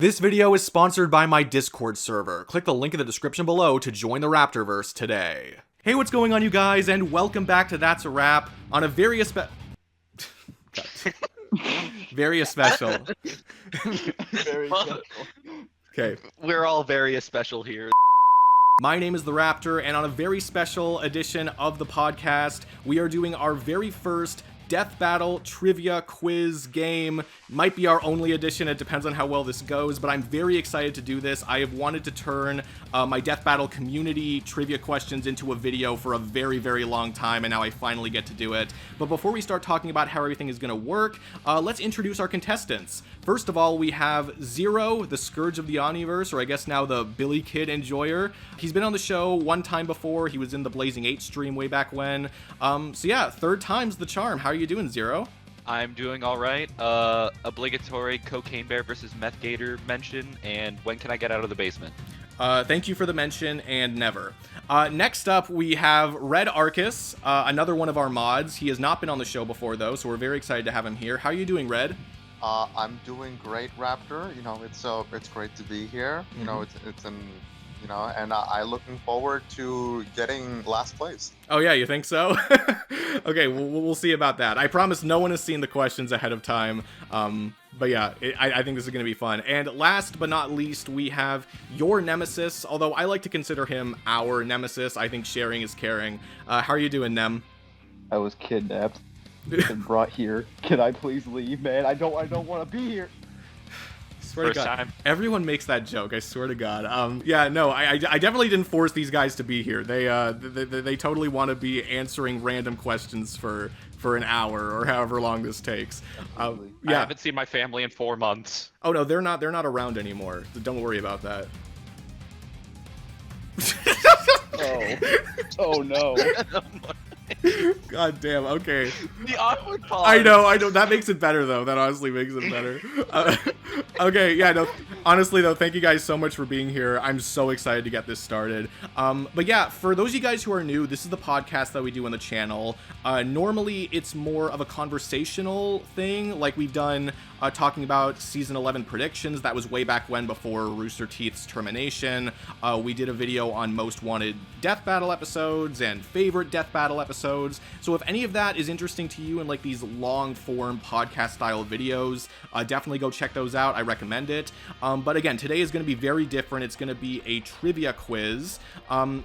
This video is sponsored by my Discord server. Click the link in the description below to join the Raptorverse today. Hey, what's going on, you guys, and welcome back to That's a Wrap on a very special. Very special. Very special. Okay. We're all very special here. My name is The Raptor, and on a very special edition of the podcast, we are doing our very first Death Battle Trivia Quiz game. Might be our only edition, it depends on how well this goes, but I'm very excited to do this. I have wanted to turn my Death Battle community trivia questions into a video for a very, very long time, and now I finally get to do it. But before we start talking about how everything is going to work, let's introduce our contestants. First of all, we have Zero, the Scourge of the Omniverse, or I guess now the Billy Kid Enjoyer. He's been on the show one time before. He was in the Blazing 8 stream way back when. So yeah, third time's the charm. How are you doing, Zero? I'm doing all right. Obligatory Cocaine Bear versus Meth Gator mention, and when can I get out of the basement? Thank you for the mention, and never. Next up, we have Red Arcus, another one of our mods. He has not been on the show before, though, so we're very excited to have him here. How are you doing, Red? I'm doing great, Raptor. You know, it's great to be here. You know, and I'm looking forward to getting last place. Oh yeah, you think so? Okay, we'll see about that. I promise no one has seen the questions ahead of time. But yeah, I think this is going to be fun. And last but not least, we have your nemesis, although I like to consider him our nemesis. I think sharing is caring. How are you doing, Nem? I was kidnapped and brought here. Can I please leave, man? I don't want to be here. Swear to God, everyone makes that joke. I swear to God. Yeah, no, I definitely didn't force these guys to be here. They totally want to be answering random questions for an hour or however long this takes. Yeah. I haven't seen my family in 4 months. Oh no, they're not around anymore. Don't worry about that. Oh no. God damn, okay. The awkward pause. I know, that makes it better though. That honestly makes it better. Okay, yeah, no, honestly though, thank you guys so much for being here. I'm so excited to get this started. But yeah, for those of you guys who are new, this is the podcast that we do on the channel. Normally it's more of a conversational thing, like we've done talking about season 11 predictions. That was way back when, before Rooster Teeth's termination. We did a video on most wanted Death Battle episodes and favorite Death Battle episodes. So if any of that is interesting to you and like these long form podcast style videos, definitely go check those out. I recommend it. But again, today is going to be very different. It's going to be a trivia quiz.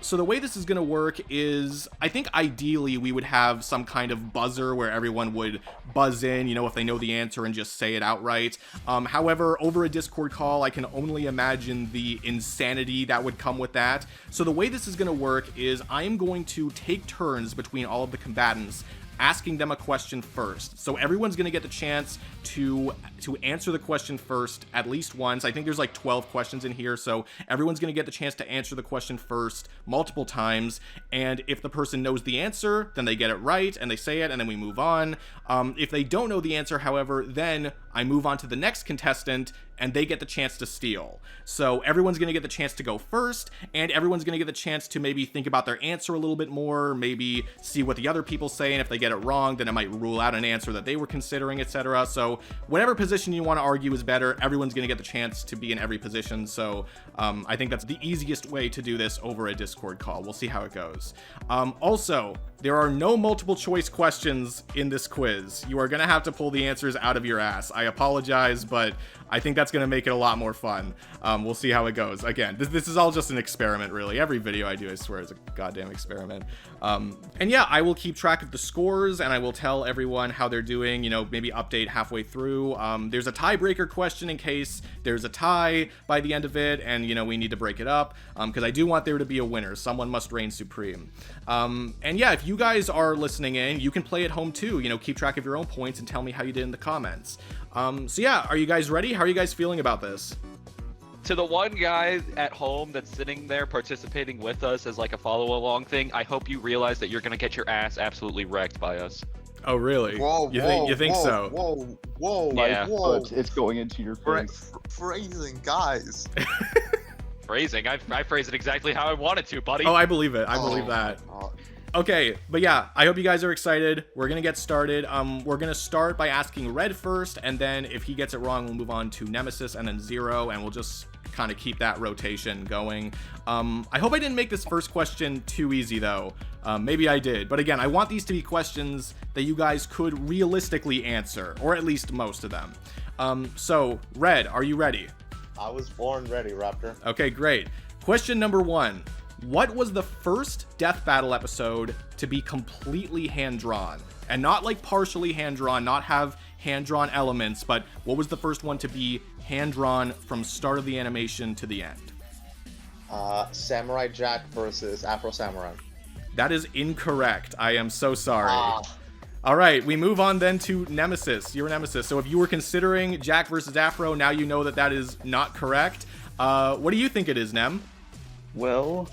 So the way this is going to work is, I think ideally we would have some kind of buzzer where everyone would buzz in, you know, if they know the answer and just say it outright. However, over a Discord call, I can only imagine the insanity that would come with that. So the way this is going to work is I am going to take turns between all of the combatants, asking them a question first. So everyone's going to get the chance to answer the question first at least once. I think there's like 12 questions in here, so everyone's going to get the chance to answer the question first multiple times, and if the person knows the answer, then they get it right and they say it, and then we move on. If they don't know the answer, however, then I move on to the next contestant and they get the chance to steal. So everyone's going to get the chance to go first, and everyone's going to get the chance to maybe think about their answer a little bit more, maybe see what the other people say, and if they get it wrong, then it might rule out an answer that they were considering, etc. So whatever position you want to argue is better. Everyone's going to get the chance to be in every position. So I think that's the easiest way to do this over a Discord call. We'll see how it goes. Also, there are no multiple choice questions in this quiz. You are going to have to pull the answers out of your ass. I apologize, but I think that's going to make it a lot more fun. We'll see how it goes. Again, this is all just an experiment, really. Every video I do, I swear, is a goddamn experiment. And yeah, I will keep track of the scores, and I will tell everyone how they're doing, you know, maybe update halfway through. There's a tiebreaker question in case there's a tie by the end of it, and, you know, we need to break it up, because I do want there to be a winner. Someone must reign supreme. And yeah, if you guys are listening in, you can play at home too. You know, keep track of your own points and tell me how you did in the comments. So yeah, are you guys ready? How are you guys feeling about this? To the one guy at home that's sitting there participating with us as like a follow-along thing, I hope you realize that you're going to get your ass absolutely wrecked by us. Oh, really? Whoa, You think so? Whoa, Yeah. whoa. It's going into your face. Phrasing, guys. Phrasing? I phrased it exactly how I wanted to, buddy. Oh, I believe it. I believe that. Okay, but yeah, I hope you guys are excited. We're gonna get started. We're gonna start by asking Red first, and then if he gets it wrong, we'll move on to Nemesis and then Zero, and we'll just kind of keep that rotation going. I hope I didn't make this first question too easy though. Maybe I did, but again, I want these to be questions that you guys could realistically answer, or at least most of them. So Red, are you ready? I was born ready, Raptor. Okay, great. Question number 1. What was the first Death Battle episode to be completely hand-drawn? And not like partially hand-drawn, not have hand-drawn elements, but what was the first one to be hand-drawn from start of the animation to the end? Samurai Jack versus Afro Samurai. That is incorrect. I am so sorry. All right, we move on then to Nemesis. Your Nemesis. So if you were considering Jack versus Afro, now you know that that is not correct. What do you think it is, Nem? Well,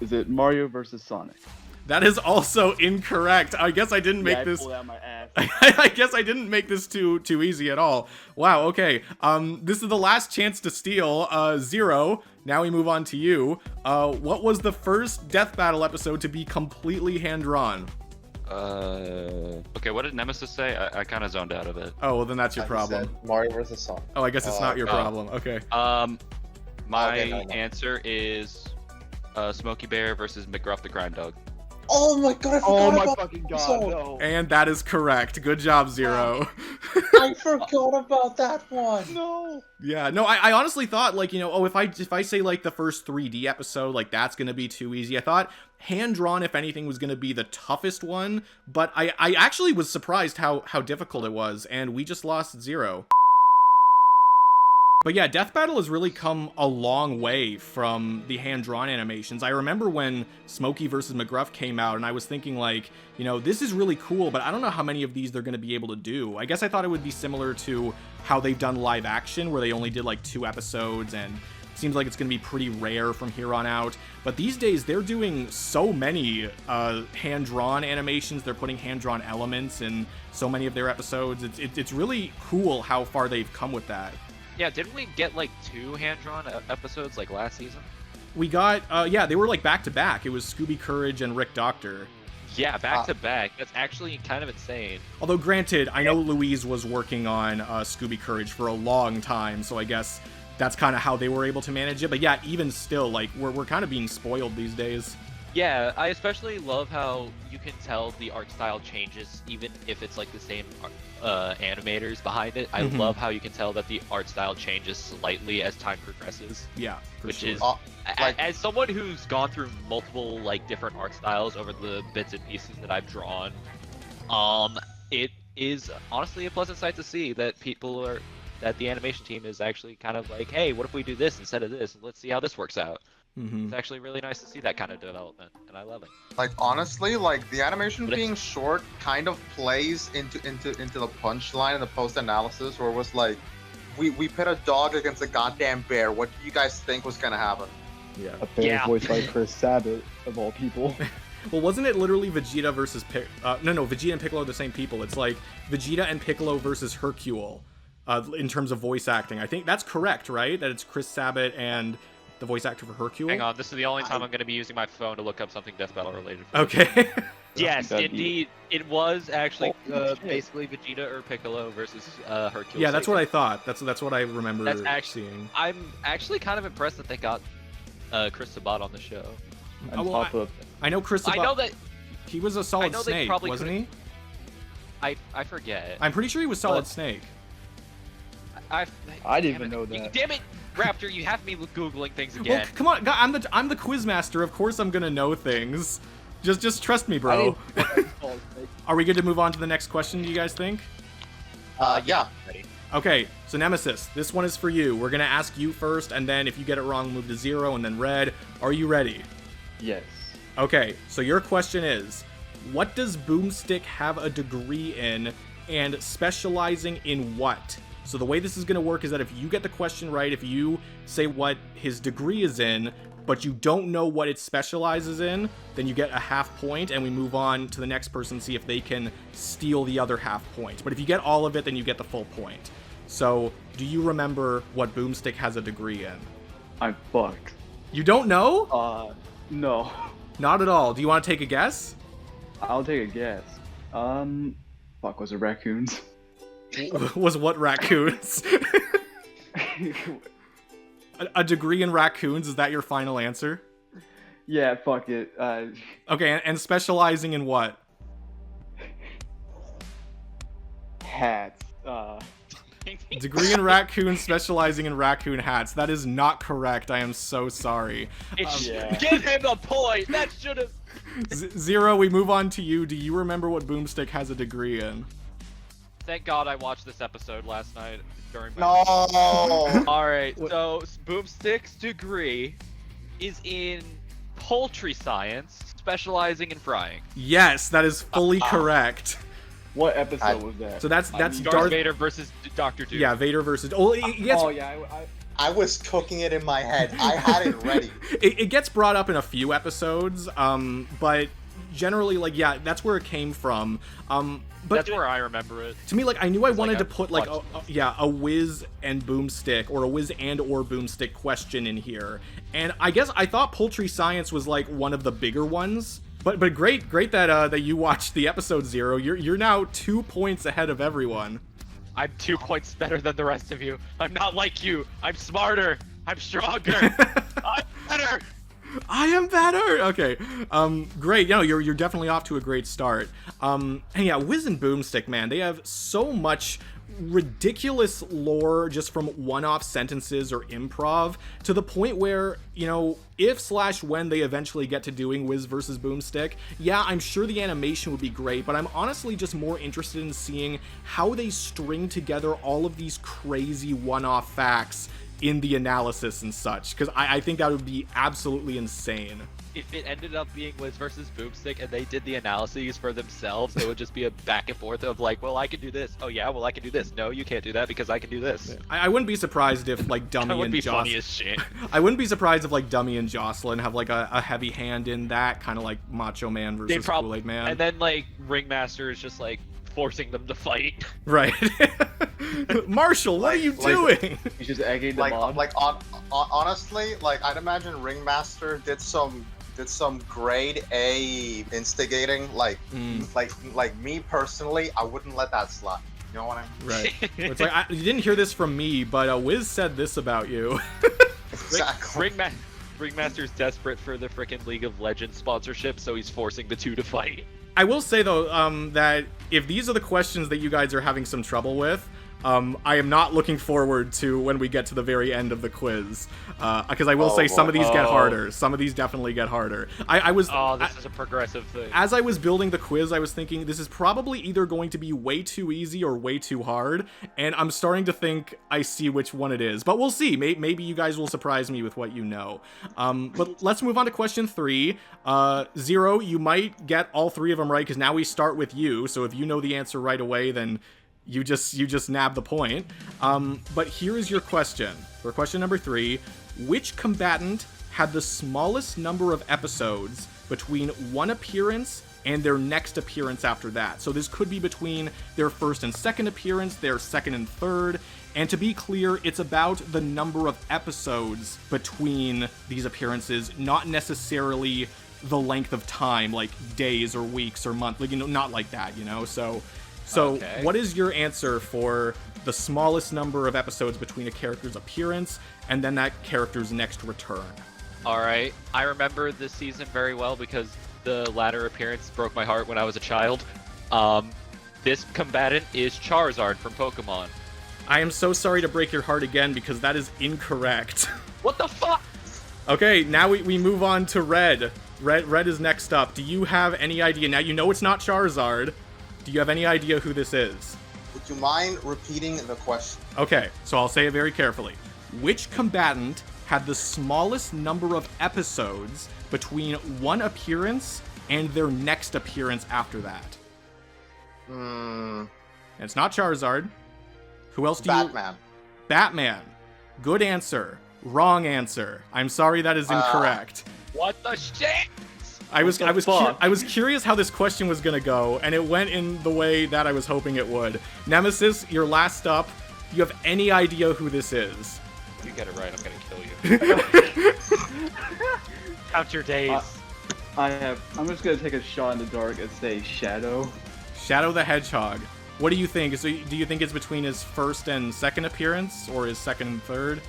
is it Mario versus Sonic? That is also incorrect. I guess I didn't make this. I pulled out my ass. I guess I didn't make this too easy at all. Wow. Okay. This is the last chance to steal. Zero. Now we move on to you. What was the first Death Battle episode to be completely hand drawn? Okay, what did Nemesis say? I kind of zoned out of it. Oh, well then that's your problem. Mario versus Sonic. Oh, I guess it's not your problem. Okay. My no. answer is Smokey Bear versus McGruff the Grime Dog. Oh my god, I forgot Oh my about fucking that god, episode. no. And that is correct. Good job, Zero. I forgot about that one. No. Yeah, no, I honestly thought, like, you know, oh, if I say, like, the first 3D episode, like, that's gonna be too easy. I thought hand-drawn, if anything, was gonna be the toughest one, but I actually was surprised how difficult it was, and we just lost Zero. But yeah, Death Battle has really come a long way from the hand-drawn animations. I remember when Smokey vs. McGruff came out, and I was thinking, like, you know, this is really cool, but I don't know how many of these they're going to be able to do. I guess I thought it would be similar to how they've done live action, where they only did, like, 2 episodes, and it seems like it's going to be pretty rare from here on out. But these days, they're doing so many hand-drawn animations. They're putting hand-drawn elements in so many of their episodes. It's really cool how far they've come with that. Yeah, didn't we get like 2 hand-drawn episodes like last season? We got, yeah, they were like back to back. It was Scooby Courage and Rick Doctor. Yeah, back to back. That's actually kind of insane. Although, granted, I know Louise was working on Scooby Courage for a long time, so I guess that's kind of how they were able to manage it. But yeah, even still, like, we're kind of being spoiled these days. Yeah, I especially love how you can tell the art style changes even if it's like the same animators behind it. I love how you can tell that the art style changes slightly as time progresses. Yeah, which sure. is as someone who's gone through multiple like different art styles over the bits and pieces that I've drawn, it is honestly a pleasant sight to see that that the animation team is actually kind of like, hey, what if we do this instead of this? Let's see how this works out. It's actually really nice to see that kind of development, and I love it. Like, honestly, like, the animation being short kind of plays into the punchline in the post-analysis, where it was like, we pit a dog against a goddamn bear. What do you guys think was gonna happen? Yeah. A bear voiced by Chris Sabat, of all people. Well, wasn't it literally Vegeta versus no, Vegeta and Piccolo are the same people. It's like Vegeta and Piccolo versus Hercule, in terms of voice acting. I think that's correct, right? That it's Chris Sabat and the voice actor for Hercule? Hang on, this is the only time I'm going to be using my phone to look up something Death Battle related. Okay. Yes, indeed. It was actually basically Vegeta or Piccolo versus Hercule. Yeah, that's what I thought. That's what I remember seeing. I'm actually kind of impressed that they got Chris Sabat on the show. I know Chris Sabat. I know that he was a Solid Snake, wasn't he? I forget. I'm pretty sure he was Solid Snake. I didn't even know that. Damn it, Raptor! You have me Googling things again. Well, come on, God, I'm the quiz master. Of course, I'm gonna know things. Just trust me, bro. Are we good to move on to the next question? Do you guys think? Yeah. Ready. Okay, so Nemesis, this one is for you. We're gonna ask you first, and then if you get it wrong, move to Zero, and then Red. Are you ready? Yes. Okay, so your question is, what does Boomstick have a degree in, and specializing in what? So the way this is going to work is that if you get the question right, if you say what his degree is in, but you don't know what it specializes in, then you get a half point, and we move on to the next person, see if they can steal the other half point. But if you get all of it, then you get the full point. So, do you remember what Boomstick has a degree in? I'm fucked. You don't know? No. Not at all. Do you want to take a guess? I'll take a guess. Fuck, was it raccoons? Was what raccoons? A degree in raccoons, is that your final answer? Yeah, fuck it. Okay, and specializing in what? Hats. Degree in raccoon, specializing in raccoon hats. That is not correct. I am so sorry. Yeah. Give him the point. That should have. Zero, we move on to you. Do you remember what Boomstick has a degree in? Thank God I watched this episode last night during my. No. Alright, so Boomstick's degree is in poultry science, specializing in frying. Yes, that is fully correct. What episode was that? So that's Darth Vader versus Dr. Doom. Yeah, Vader versus. Oh, it gets, Oh yeah, I was cooking it in my head. I had it ready. it gets brought up in a few episodes, but generally, like, yeah, that's where it came from. But that's where I remember it. to me, like, I knew I wanted like to I've put like watched a Wiz and Boomstick, or a Wiz and or Boomstick question in here, and I guess I thought poultry science was like one of the bigger ones. But great that that you watched the episode, Zero. You're now 2 points ahead of everyone. I'm 2 points better than the rest of you. I'm not like you. I'm smarter. I'm stronger. I'm better. I am better. Okay. Great. You know, you're definitely off to a great start. And yeah, Wiz and Boomstick, man, they have so much ridiculous lore just from one-off sentences or improv, to the point where, you know, if/when they eventually get to doing Wiz versus Boomstick, yeah, I'm sure the animation would be great, but I'm honestly just more interested in seeing how they string together all of these crazy one-off facts in the analysis and such, because I think that would be absolutely insane. If it ended up being Wiz versus Boomstick and they did the analyses for themselves, it would just be a back and forth of like, well, I can do this. Oh yeah, well, I can do this. No, you can't do that because I can do this. I wouldn't be surprised if like That Dummy would and be funny Jocelyn. as shit. I wouldn't be surprised if like Dummy and Jocelyn have like a heavy hand in that, kind of like Macho Man They versus probably Kool-Aid Man. And then like Ringmaster is just like forcing them to fight. Right. Marshall, what are you doing? he's just egging them on. Honestly, like I'd imagine Ringmaster did some grade A instigating. Like me personally, I wouldn't let that slide. You know what I mean? Right. It's like, you didn't hear this from me, but Wiz said this about you. Exactly. Ringmaster's desperate for the frickin' League of Legends sponsorship, so he's forcing the two to fight. I will say, though, that if these are the questions that you guys are having some trouble with, I am not looking forward to when we get to the very end of the quiz, because I will say some of these get harder. Some of these definitely get harder. This is a progressive thing. As I was building the quiz, I was thinking this is probably either going to be way too easy or way too hard, and I'm starting to think I see which one it is. But we'll see. Maybe you guys will surprise me with what you know. But let's move on to question 3. Zero, you might get all 3 of them right, because now we start with you. So if you know the answer right away, then you just nab the point. But here is your question. For question number 3, which combatant had the smallest number of episodes between one appearance and their next appearance after that? So this could be between their first and second appearance, their second and third, and to be clear, it's about the number of episodes between these appearances, not necessarily the length of time, like days or weeks or months, like, you know, not like that, you know? So Okay. What is your answer for the smallest number of episodes between a character's appearance and then that character's next return? Alright, I remember this season very well because the latter appearance broke my heart when I was a child. This combatant is Charizard from Pokemon. I am so sorry to break your heart again, because that is incorrect. What the fuck? Okay, now we move on to Red. Red is next up. Do you have any idea? Now you know it's not Charizard. Do you have any idea who this is? Would you mind repeating the question? Okay, so I'll say it very carefully. Which combatant had the smallest number of episodes between one appearance and their next appearance after that? And it's not Charizard. Who else do you... Batman. Batman. Good answer. Wrong answer. I'm sorry, that is incorrect. What the shit? I was curious how this question was gonna go, and it went in the way that I was hoping it would. Nemesis, you're last up. Do you have any idea who this is? If you get it right, I'm gonna kill you. Count your days. I'm just gonna take a shot in the dark and say Shadow. Shadow the Hedgehog. What do you think? So, do you think it's between his first and second appearance, or his second and third?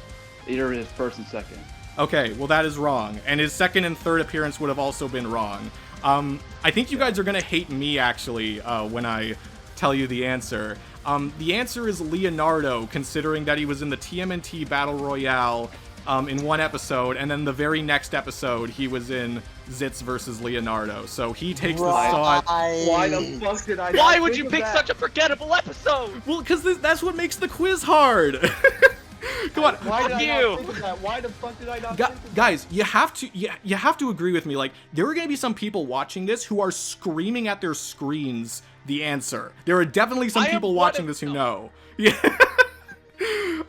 Either his first and second. Okay, well that is wrong, and his second and third appearance would have also been wrong. I think you guys are gonna hate me actually when I tell you the answer. The answer is Leonardo, considering that he was in the TMNT Battle Royale in one episode, and then the very next episode he was in Zitz versus Leonardo. So he takes the spot. Why the fuck did I? Why would you pick such a forgettable episode? Well, because that's what makes the quiz hard. Come on. Why did I you. not think of that? Why the fuck did I not think of that? Guys, you have to agree with me. Like, there are going to be some people watching this who are screaming at their screens the answer. There are definitely some people watching this who know. Yeah.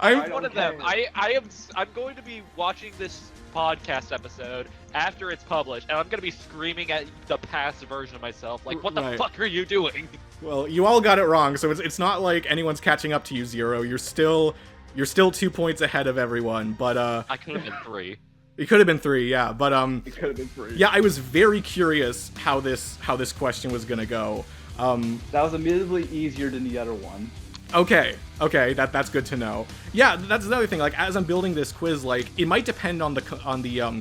I'm one of them. I'm going to be watching this podcast episode after it's published, and I'm going to be screaming at the past version of myself, like, what the fuck are you doing? Well, you all got it wrong, so it's not like anyone's catching up to you, Zero. You're still 2 points ahead of everyone, but I could have been 3. It could have been 3, yeah, but It could have been 3. yeah, I was very curious how this question was gonna go. That was admittedly easier than the other one. Okay, that's good to know. Yeah, that's another thing. Like, as I'm building this quiz, like, it might depend on the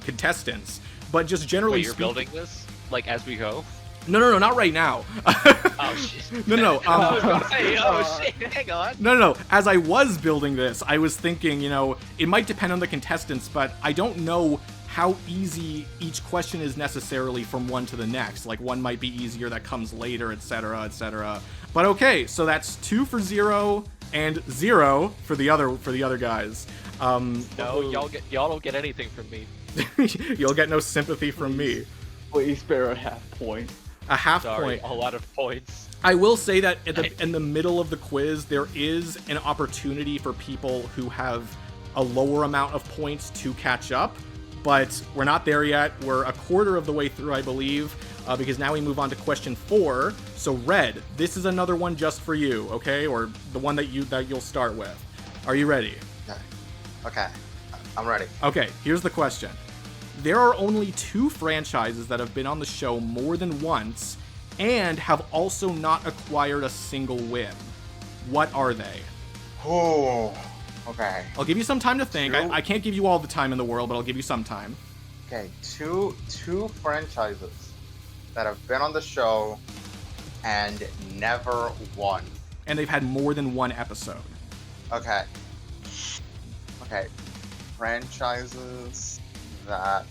contestants, but just generally Wait, you're speaking. building this like as we go? No, not right now. Oh shit. No. I was gonna say, oh shit, hang on. No. As I was building this, I was thinking, it might depend on the contestants, but I don't know how easy each question is necessarily from one to the next. Like, one might be easier that comes later, etc., etc. But okay, so that's 2 for Zero and 0 for the other guys. No, y'all don't get anything from me. You'll get no sympathy from me. Please spare a half point. A half Sorry, point. a lot of points. I will say that in the middle of the quiz, there is an opportunity for people who have a lower amount of points to catch up, but we're not there yet. We're a quarter of the way through, I believe, because now we move on to question 4. So, Red, this is another one just for you, okay? Or the one that you'll start with. Are you ready? Okay, I'm ready. Okay, here's the question. There are only 2 franchises that have been on the show more than once and have also not acquired a single win. What are they? Oh, okay. I'll give you some time to think. I can't give you all the time in the world, but I'll give you some time. Okay, two franchises that have been on the show and never won. And they've had more than one episode. Okay. Franchises that...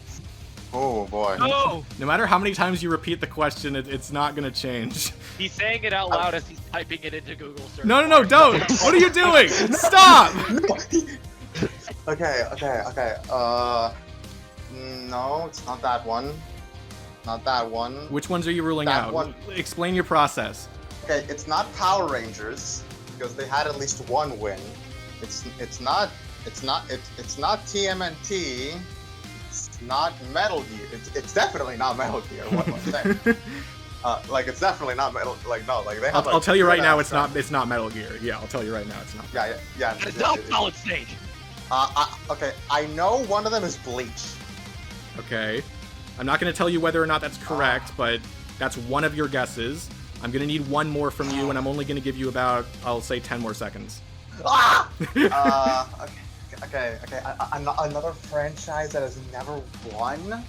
Oh, boy. No! No matter how many times you repeat the question, it's not going to change. He's saying it out loud as he's typing it into Google search. No, don't! What are you doing? Stop! Okay. No, it's not that one. Not that one. Which ones are you ruling That out? one. Explain your process. Okay, it's not Power Rangers because they had at least one win. It's not TMNT. It's not Metal Gear. It's definitely not Metal Gear. What am I saying? It's definitely not Metal. Like they have. I'll tell you right now, it's not Metal Gear. Yeah, I'll tell you right now, it's not. Yeah. It's not Solid Snake. Okay, I know one of them is Bleach. Okay. I'm not going to tell you whether or not that's correct, but that's one of your guesses. I'm going to need one more from you, and I'm only going to give you about, I'll say, 10 more seconds. Okay. Another franchise that has never won.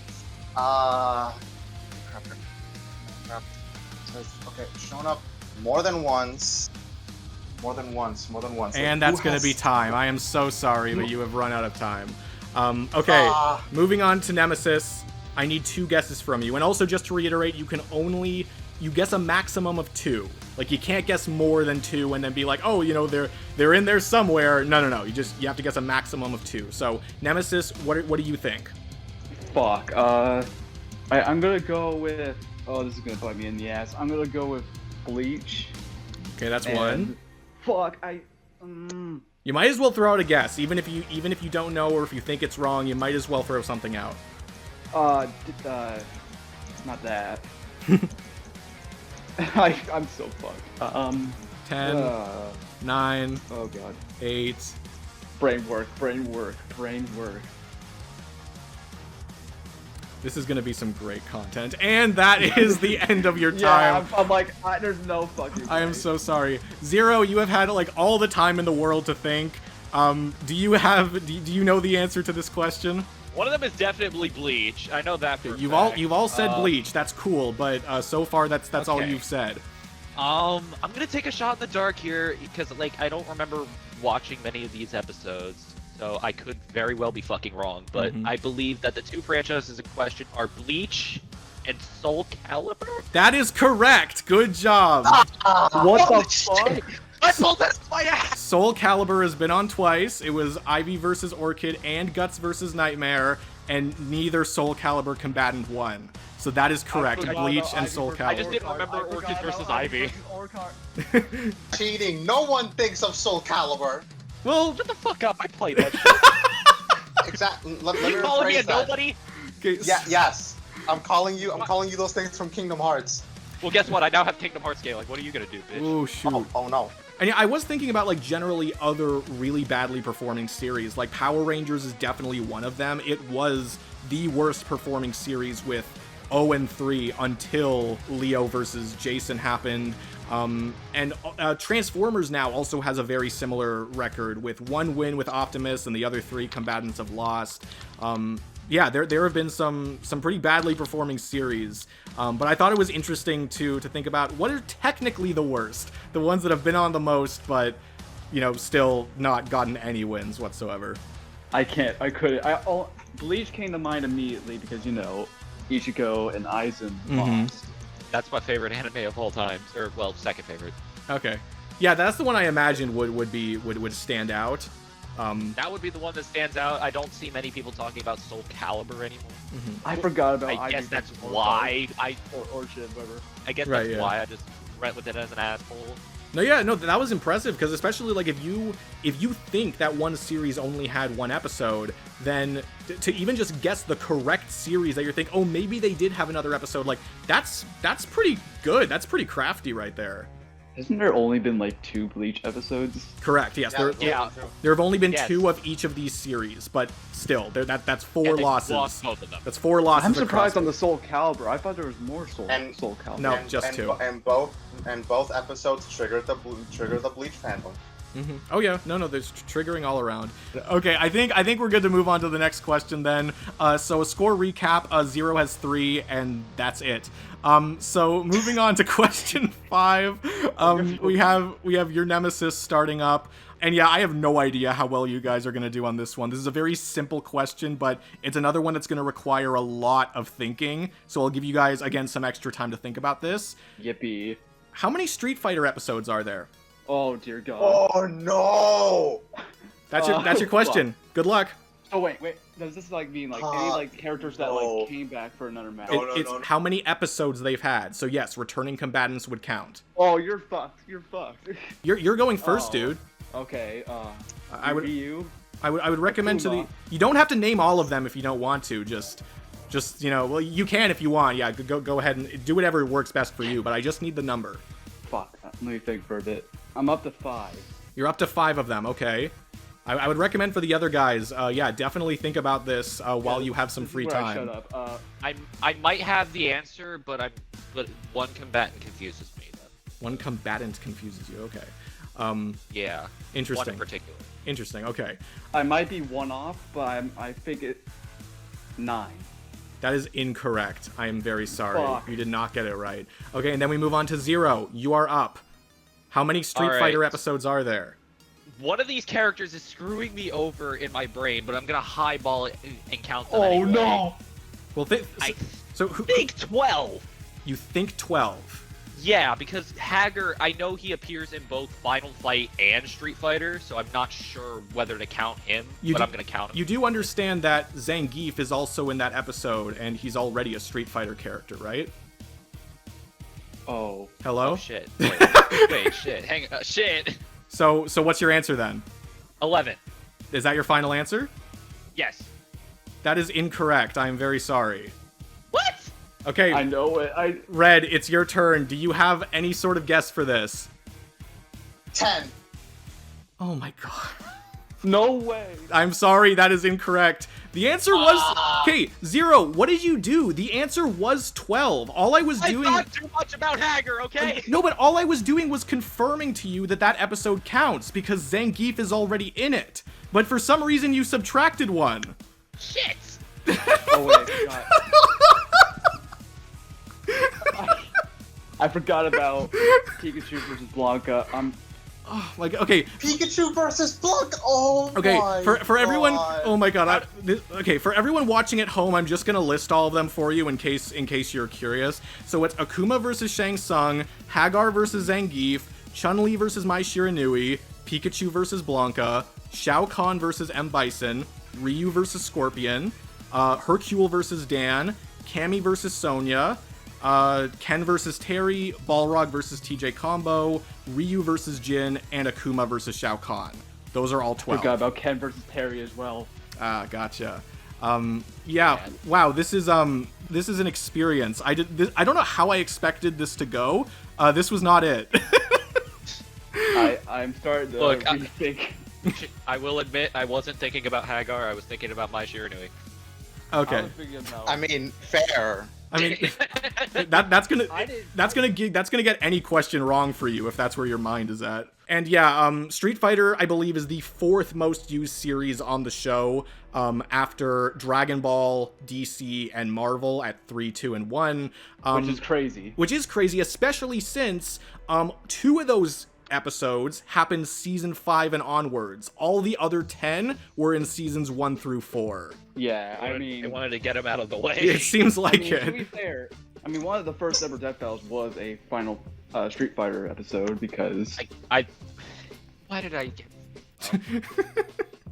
Okay, shown up more than once. And that's going to be time. I am so sorry, but you have run out of time. Okay, moving on to Nemesis. I need 2 guesses from you. And also, just to reiterate, you guess a maximum of 2. Like, you can't guess more than 2 and then be like, oh, they're in there somewhere. No. You have to guess a maximum of 2. So, Nemesis, what do you think? Fuck. I'm gonna go with. Oh, this is gonna bite me in the ass. I'm gonna go with Bleach. Okay, that's one. Fuck. You might as well throw out a guess, even if you don't know or if you think it's wrong. You might as well throw something out. Not that. I'm so fucked. 10, 9. Oh god. 8. Brain work. This is gonna be some great content, and that is the end of your time. Yeah, I'm like, there's no fucking way. I am so sorry. Zero, you have had like all the time in the world to think. Do you know the answer to this question? One of them is definitely Bleach. I know that for a You've fact. all said Bleach. That's cool, but so far that's all Okay. you've said. I'm gonna take a shot in the dark here because like I don't remember watching many of these episodes, so I could very well be fucking wrong. But I believe that the two franchises in question are Bleach and Soul Calibur. That is correct. Good job. What the fuck? I pulled that out of my ass. Soul Calibur has been on twice. It was Ivy versus Orchid and Guts versus Nightmare, and neither Soul Calibur combatant won. So that is correct. forgot Bleach about and Ivy Soul versus I just Calibur. didn't remember Orchid versus Ivy. Cheating. No one thinks of Soul Calibur. Well, Shut the fuck up! I played that shit. Exactly. Let me You calling me a rephrase that. nobody? okay, Yeah. Yes. I'm calling you those things from Kingdom Hearts. Well, guess what? I now have Kingdom Hearts scaling. What are you gonna do, bitch? Oh shoot. Oh no. And yeah, I was thinking about like generally other really badly performing series. Like Power Rangers is definitely one of them. It was the worst performing series with 0-3 until Leo versus Jason happened. And Transformers now also has a very similar record with 1 win with Optimus and the other 3 combatants have lost. Yeah, there have been some pretty badly performing series, but I thought it was interesting to think about what are technically the worst, the ones that have been on the most, but still not gotten any wins whatsoever. I couldn't. Bleach came to mind immediately because, Ichigo and Aizen lost. That's my favorite anime of all time, or well, second favorite. Okay, yeah, that's the one I imagined would stand out. That would be the one that stands out. I don't see many people talking about Soul Calibur anymore. I forgot about I guess Ivy that's versus why Orchid, whatever. I guess Right, that's yeah. why I just went with it as an asshole. No, yeah, no, that was impressive because especially like if you think that one series only had 1 episode, then to even just guess the correct series that you're thinking, oh, maybe they did have another episode, like that's pretty good. That's pretty crafty right there. Hasn't there only been like 2 Bleach episodes? Correct. Yes, Yeah. there have only been Yes. 2 of each of these series, but still, that's 4 And they losses. lost both of them. That's 4 losses. I'm surprised across on the Soul Calibur. I thought there was more Soul Calibur. No. just 2. And both episodes triggered the Bleach fandom. Oh yeah, no, there's triggering all around. Okay, I think we're good to move on to the next question then. So a score recap: Zero has 3, and that's it. So moving on to question 5, we have your nemesis starting up, and yeah, I have no idea how well you guys are gonna do on this one. This is a very simple question, but it's another one that's gonna require a lot of thinking. So I'll give you guys again some extra time to think about this. Yippee. How many Street Fighter episodes are there? Oh dear God. Oh no! That's your question. Good luck. Oh wait. Does this like mean like any like characters that no. like came back for another match? It's how many episodes they've had. So yes, returning combatants would count. Oh, you're fucked. You're going first, Oh. dude. Okay. I would Ryu. I would recommend Akuma. you don't have to name all of them if you don't want to. Just well, you can if you want. Yeah, go ahead and do whatever works best for you. But I just need the number. Fuck. Let me think for a bit. I'm up to 5. You're up to 5 of them. Okay. I would recommend for the other guys. Yeah, definitely think about this while you have some free This is where I time. shut up. I might have the answer, but one combatant confuses me though. One combatant confuses you. Okay. Yeah. One Interesting. in particular. Interesting. Okay. I might be one off, but I think it 9. That is incorrect. I am very sorry. Fuck. You did not get it right. Okay, and then we move on to Zero. You are up. How many Street All right. Fighter episodes are there? One of these characters is screwing me over in my brain, but I'm gonna highball it and count them Oh anyway. no! Well, I so think 12. you think 12? Yeah, because Hager, I know he appears in both Final Fight and Street Fighter, so I'm not sure whether to count him, but I'm gonna count him. You do understand that Zangief is also in that episode, and he's already a Street Fighter character, right? Oh. Hello? Oh shit. Wait, shit. Hang on. Shit. So what's your answer then? 11. Is that your final answer? Yes. That is incorrect. I am very sorry. What? Okay, I know it. Red, it's your turn. Do you have any sort of guess for this? 10. Oh my god. No way. I'm sorry, that is incorrect. The answer was... Okay, Zero, what did you do? The answer was 12. All I was doing... I thought too much about Hagar, okay? No, but all I was doing was confirming to you that that episode counts, because Zangief is already in it. But for some reason, you subtracted one. Shit! Oh wait, I forgot about Pikachu versus Blanca. Oh, like, okay. Pikachu versus Blanca. Oh Okay, my for everyone, God. oh my god. Okay, for everyone watching at home, I'm just gonna list all of them for you in case you're curious. So it's Akuma versus Shang Tsung, Hagar versus Zangief, Chun-Li versus Mai Shiranui, Pikachu versus Blanca, Shao Kahn versus M. Bison, Ryu versus Scorpion, Hercule versus Dan, Cammy versus Sonya, Ken versus Terry, Balrog versus TJ Combo, Ryu versus Jin, and Akuma versus Shao Kahn. Those are all 12. Forgot about Ken versus Terry as well. Ah, gotcha. Yeah, wow, this is an experience. I don't know how I expected this to go. This was not it. I'm starting to Look, rethink. I will admit, I wasn't thinking about Hagar, I was thinking about Mai Shiranui. Okay. I mean, fair. I mean, that's gonna get any question wrong for you if that's where your mind is at. And yeah, Street Fighter, I believe, is the 4th most used series on the show, after Dragon Ball, DC, and Marvel at 3, 2, and 1. Which is crazy. Which is crazy, especially since 2 of those episodes happened season 5 and onwards. All the other 10 were in seasons 1 through 4. Yeah, They wanted to get him out of the way. It seems like To it. be fair, one of the first ever Death Battles was a final Street Fighter episode because... Why did I get...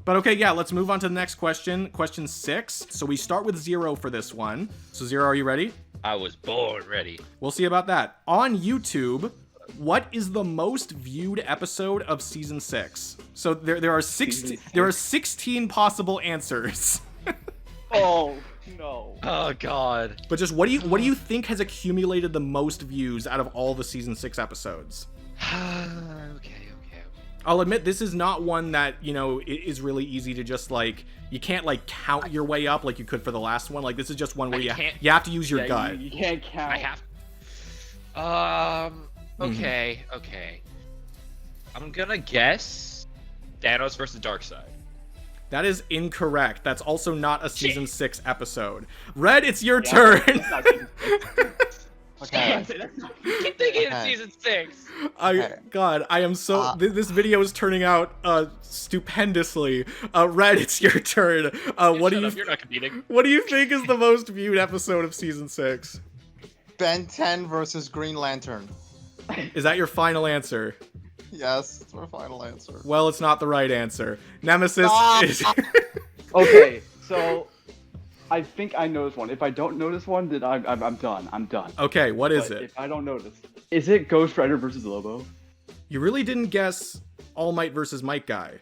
But okay, yeah, let's move on to the next question. Question 6. So we start with Zero for this one. So Zero, are you ready? I was born ready. We'll see about that. On YouTube, what is the most viewed episode of season 6? So there are 16 possible answers. Oh no. Oh god. But just what do you think has accumulated the most views out of all the season 6 episodes? Okay. I'll admit this is not one that, is really easy to just like, you can't like count your way up like you could for the last one. Like this is just one where you have to use your gut. You can't count. I have. Okay. I'm gonna guess Thanos versus Darkseid. That is incorrect. That's also not a season 6 episode. Red, it's your turn. Okay. Keep thinking it's season 6. God, I am so... this video is turning out stupendously. Red, it's your turn. What do you... You're not competing. What do you think is the most viewed episode of season 6? Ben 10 versus Green Lantern. Is that your final answer? Yes, it's my final answer. Well, it's not the right answer. Nemesis is... Okay, so I think I know this one. If I don't know this one, then I'm done. I'm done. Okay, what is it? If I don't know this, is it Ghost Rider versus Lobo? You really didn't guess All Might versus Might Guy.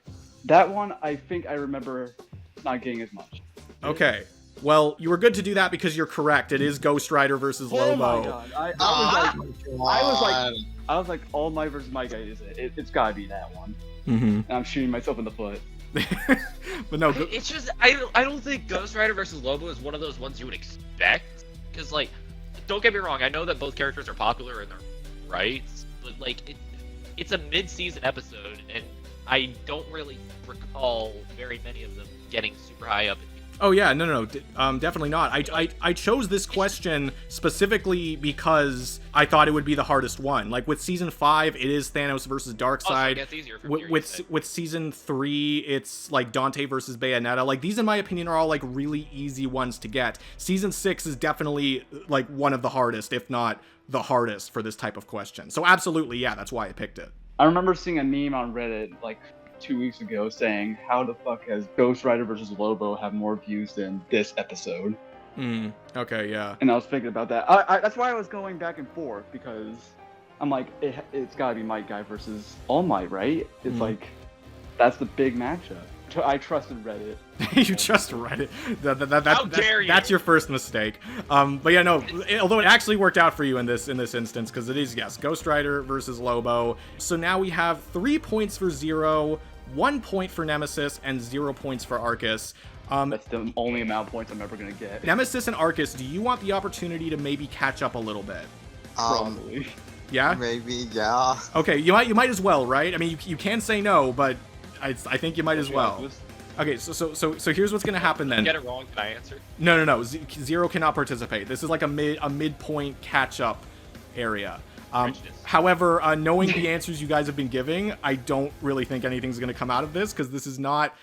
That one, I think I remember not getting as much. Okay. Well, you were good to do that because you're correct. It is Ghost Rider versus Lobo. Oh my god. I was like, All Might versus Might Guy is it? It's gotta be that one. Mm-hmm. And I'm shooting myself in the foot. But no, It's just I don't think Ghost Rider versus Lobo is one of those ones you would expect. Because like, don't get me wrong, I know that both characters are popular and they're right, but like it's a mid-season episode, and I don't really recall very many of them getting super high up. Oh yeah, no, definitely not. I chose this question specifically because I thought it would be the hardest one. Like with season 5, it is Thanos versus Darkseid. It gets easier from here, With season 3, it's like Dante versus Bayonetta. Like these, in my opinion, are all like really easy ones to get. Season 6 is definitely like one of the hardest, if not the hardest, for this type of question. So absolutely, yeah, that's why I picked it. I remember seeing a meme on Reddit like 2 weeks ago saying, how the fuck has Ghost Rider versus Lobo have more views than this episode? Okay, yeah. And I was thinking about that. That's why I was going back and forth, because I'm like, it's gotta be Might Guy versus All Might, right? It's like, that's the big matchup. I trusted Reddit. You trust Reddit. How dare you? That's your first mistake. But yeah, no. Although it actually worked out for you in this instance, because it is, yes, Ghost Rider versus Lobo. So now we have 3 points for Zero, 1 point for Nemesis, and 0 points for Arcus. That's the only amount of points I'm ever gonna get. Nemesis and Arcus, do you want the opportunity to maybe catch up a little bit? Probably. Yeah? Maybe, yeah. Okay, you might as well, right? I mean, you can say no, but I think you might as well. Okay, so here's what's gonna happen then. Get it wrong, can I answer? No. Zero cannot participate. This is like a midpoint catch-up area. However, knowing the answers you guys have been giving, I don't really think anything's gonna come out of this, because this is not...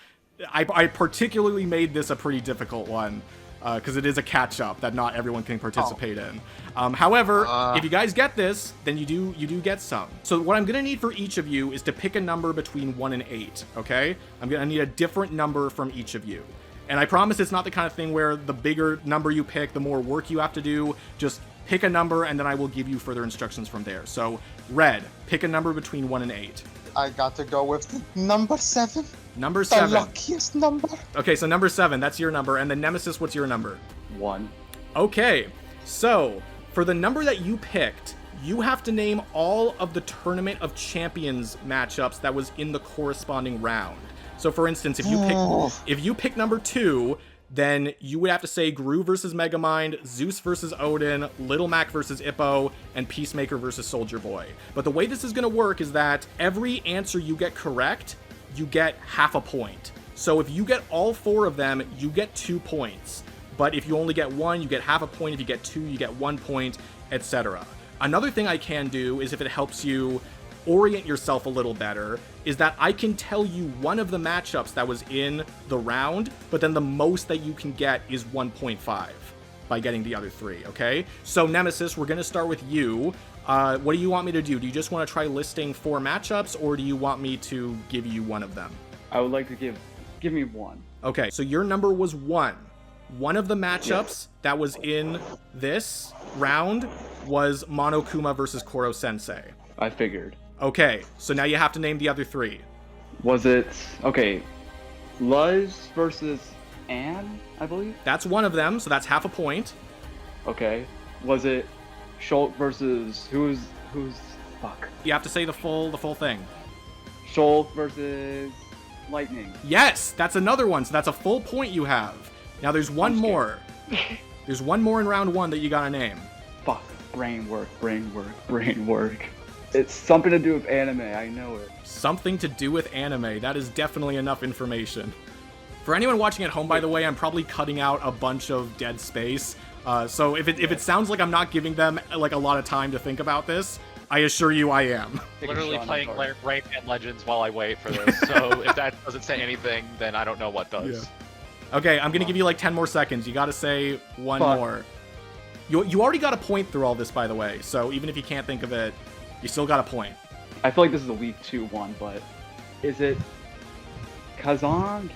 I particularly made this a pretty difficult one, because it is a catch-up that not everyone can participate in. However, if you guys get this, then you do get some. So what I'm gonna need for each of you is to pick a number between 1 and 8, okay? I'm gonna need a different number from each of you. And I promise it's not the kind of thing where the bigger number you pick, the more work you have to do. Just pick a number, and then I will give you further instructions from there. So, Red, pick a number between 1 and 8. I got to go with number 7. Number The 7. luckiest number. Okay, so number 7, that's your number. And then Nemesis, what's your number? 1. Okay, so for the number that you picked, you have to name all of the Tournament of Champions matchups that was in the corresponding round. So for instance, if you pick number 2, then you would have to say Gru versus Megamind, Zeus versus Odin, Little Mac versus Ippo, and Peacemaker versus Soldier Boy. But the way this is going to work is that every answer you get correct, you get half a point. So if you get all 4 of them, you get 2 points. But if you only get 1, you get half a point. If you get 2, you get 1 point, etc. Another thing I can do is, if it helps you orient yourself a little better, is that I can tell you one of the matchups that was in the round, but then the most that you can get is 1.5 by getting the other 3, okay? So Nemesis, we're going to start with you. What do you want me to do? Do you just want to try listing 4 matchups, or do you want me to give you one of them? I would like to give me 1. Okay, so your number was 1. One of the matchups that was in this round was Monokuma versus Koro Sensei. I figured. Okay, so now you have to name the other 3. Was it... Okay. Luz versus Anne, I believe? That's one of them, so that's half a point. Okay. Was it Schultz versus... Who's... Fuck. You have to say the full thing. Schultz versus... Lightning. Yes, that's another one, so that's a full point you have. Now there's one more. There's one more in round 1 that you gotta name. Fuck. Brain work. It's something to do with anime, I know it. Something to do with anime. That is definitely enough information. For anyone watching at home, by the way, I'm probably cutting out a bunch of dead space. So if it sounds like I'm not giving them like a lot of time to think about this, I assure you I am. Literally playing Rayman Legends while I wait for this. So if that doesn't say anything, then I don't know what does. Yeah. Okay, I'm gonna give you like 10 more seconds. You gotta say one more. You already got a point through all this, by the way. So even if you can't think of it, you still got a point. I feel like this is a week 2 one, but is it Kazan,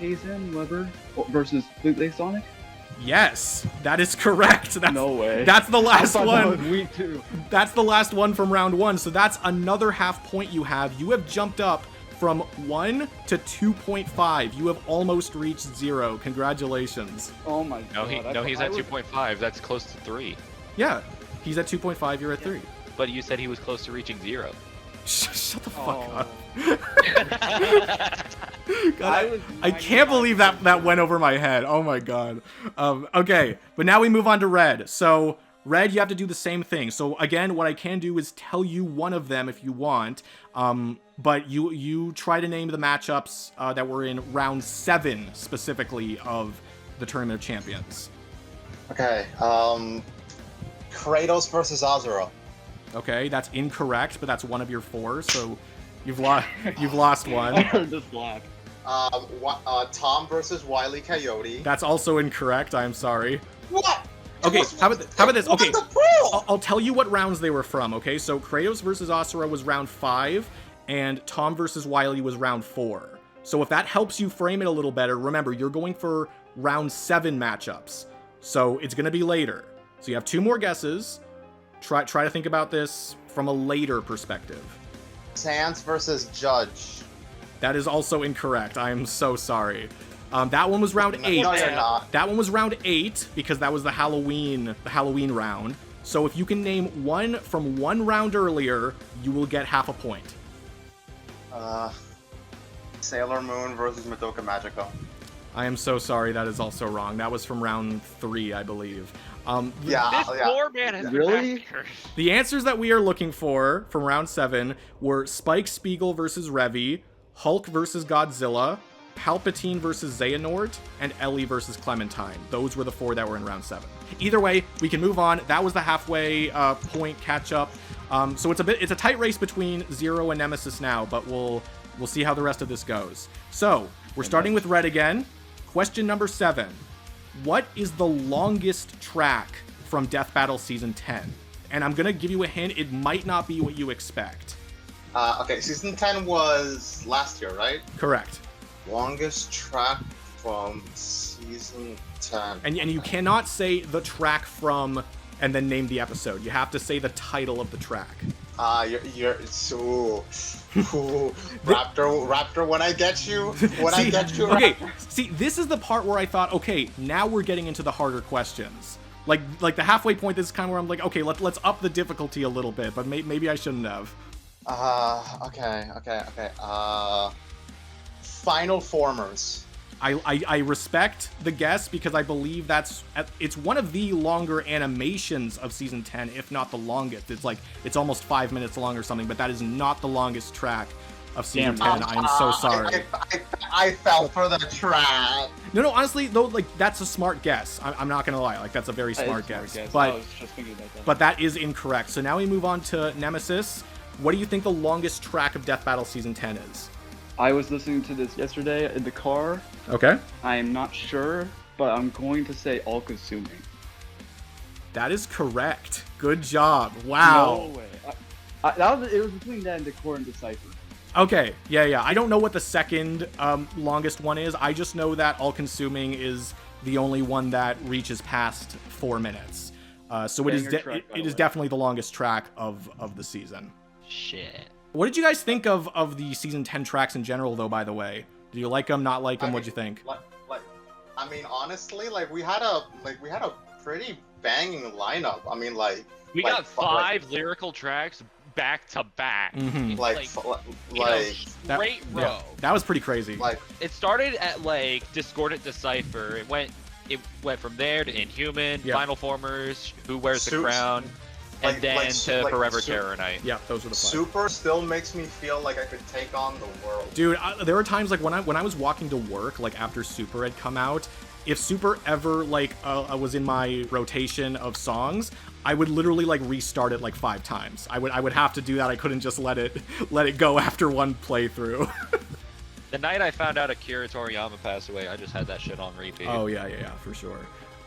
Weber versus Blue Sonic? Yes, that is correct. That's, no way. That's the last I thought one. That was week 2. That's the last one from round 1. So that's another half point you have. You have jumped up from 1 to 2.5. You have almost reached 0. Congratulations. Oh my god. He's at 2.5. That's close to 3. Yeah, he's at 2.5. You're at 3. But you said he was close to reaching 0. Shut the fuck up. God, I can't believe that went over my head. Oh my god. Okay, but now we move on to Red. So Red, you have to do the same thing. So again, what I can do is tell you one of them if you want. But you try to name the matchups that were in round 7 specifically of the Tournament of Champions. Okay. Kratos versus Azura. Okay, that's incorrect, but that's one of your 4, so you've lost one. I heard this laugh. Tom versus Wile E. Coyote. That's also incorrect. I'm sorry. What? Okay, how about this? Okay, the pool? I'll tell you what rounds they were from. Okay, so Kratos versus Asura was round 5, and Tom versus Wile was round 4. So if that helps you frame it a little better, remember you're going for round 7 matchups, so it's gonna be later. So you have 2 more guesses. Try to think about this from a later perspective. Sans versus Judge. That is also incorrect. I am so sorry. That one was round 8. No, you're not. That one was round 8 because that was the Halloween round. So if you can name one from one round earlier, you will get half a point. Sailor Moon versus Madoka Magica. I am so sorry, that is also wrong. That was from round 3, I believe. This poor man has been Really? massacred. The answers that we are looking for from round 7 were Spike Spiegel versus Revy, Hulk versus Godzilla, Palpatine versus Xehanort, and Ellie versus Clementine. Those were the 4 that were in round 7. Either way, we can move on. That was the halfway point catch-up. So it's a tight race between Zero and Nemesis now, but we'll see how the rest of this goes. So we're starting with Red again. Question number 7. What is the longest track from Death Battle Season 10? And I'm going to give you a hint. It might not be what you expect. Okay, Season 10 was last year, right? Correct. Longest track from Season 10. And you cannot say the track from and then name the episode. You have to say the title of the track. You're so... Raptor, when I get you, Okay, see, this is the part where I thought, okay, now we're getting into the harder questions. Like the halfway point, this is kind of where I'm like, okay, let's up the difficulty a little bit, but maybe I shouldn't have. Okay. Final Formers. I respect the guess because I believe it's one of the longer animations of season 10, if not the longest. It's almost 5 minutes long or something, but that is not the longest track of season 10. I'm so sorry. I fell for the trap. No, honestly though, like that's a smart guess. I'm not gonna lie, like that's a very smart guess. I was just thinking about that. But that is incorrect. So now we move on to Nemesis. What do you think the longest track of Death Battle Season 10 is? I was listening to this yesterday in the car. Okay. I am not sure, but I'm going to say all-consuming. That is correct. Good job. Wow. No way. It was between that and Decor and Decipher. Okay. Yeah. I don't know what the second longest one is. I just know that all-consuming is the only one that reaches past 4 minutes. So it is definitely the longest track of the season. Shit. What did you guys think of the season 10 tracks in general, though, by the way? Do you like them, not like them? What'd you think? I mean, honestly, we had a pretty banging lineup. I mean, we got 5 lyrical tracks back to back. Mm-hmm. Straight row. Yeah, that was pretty crazy. It started at Discordant Decipher. It went from there to Inhuman, Final Formers, Who Wears the Crown. And then to Forever Terror Night. Yeah, those were the 5. Super still makes me feel like I could take on the world. Dude, there were times when I was walking to work, after Super had come out, if Super ever was in my rotation of songs, I would literally restart it 5 times. I would have to do that. I couldn't just let it go after one playthrough. The night I found out Akira Toriyama passed away, I just had that shit on repeat. Oh yeah, for sure.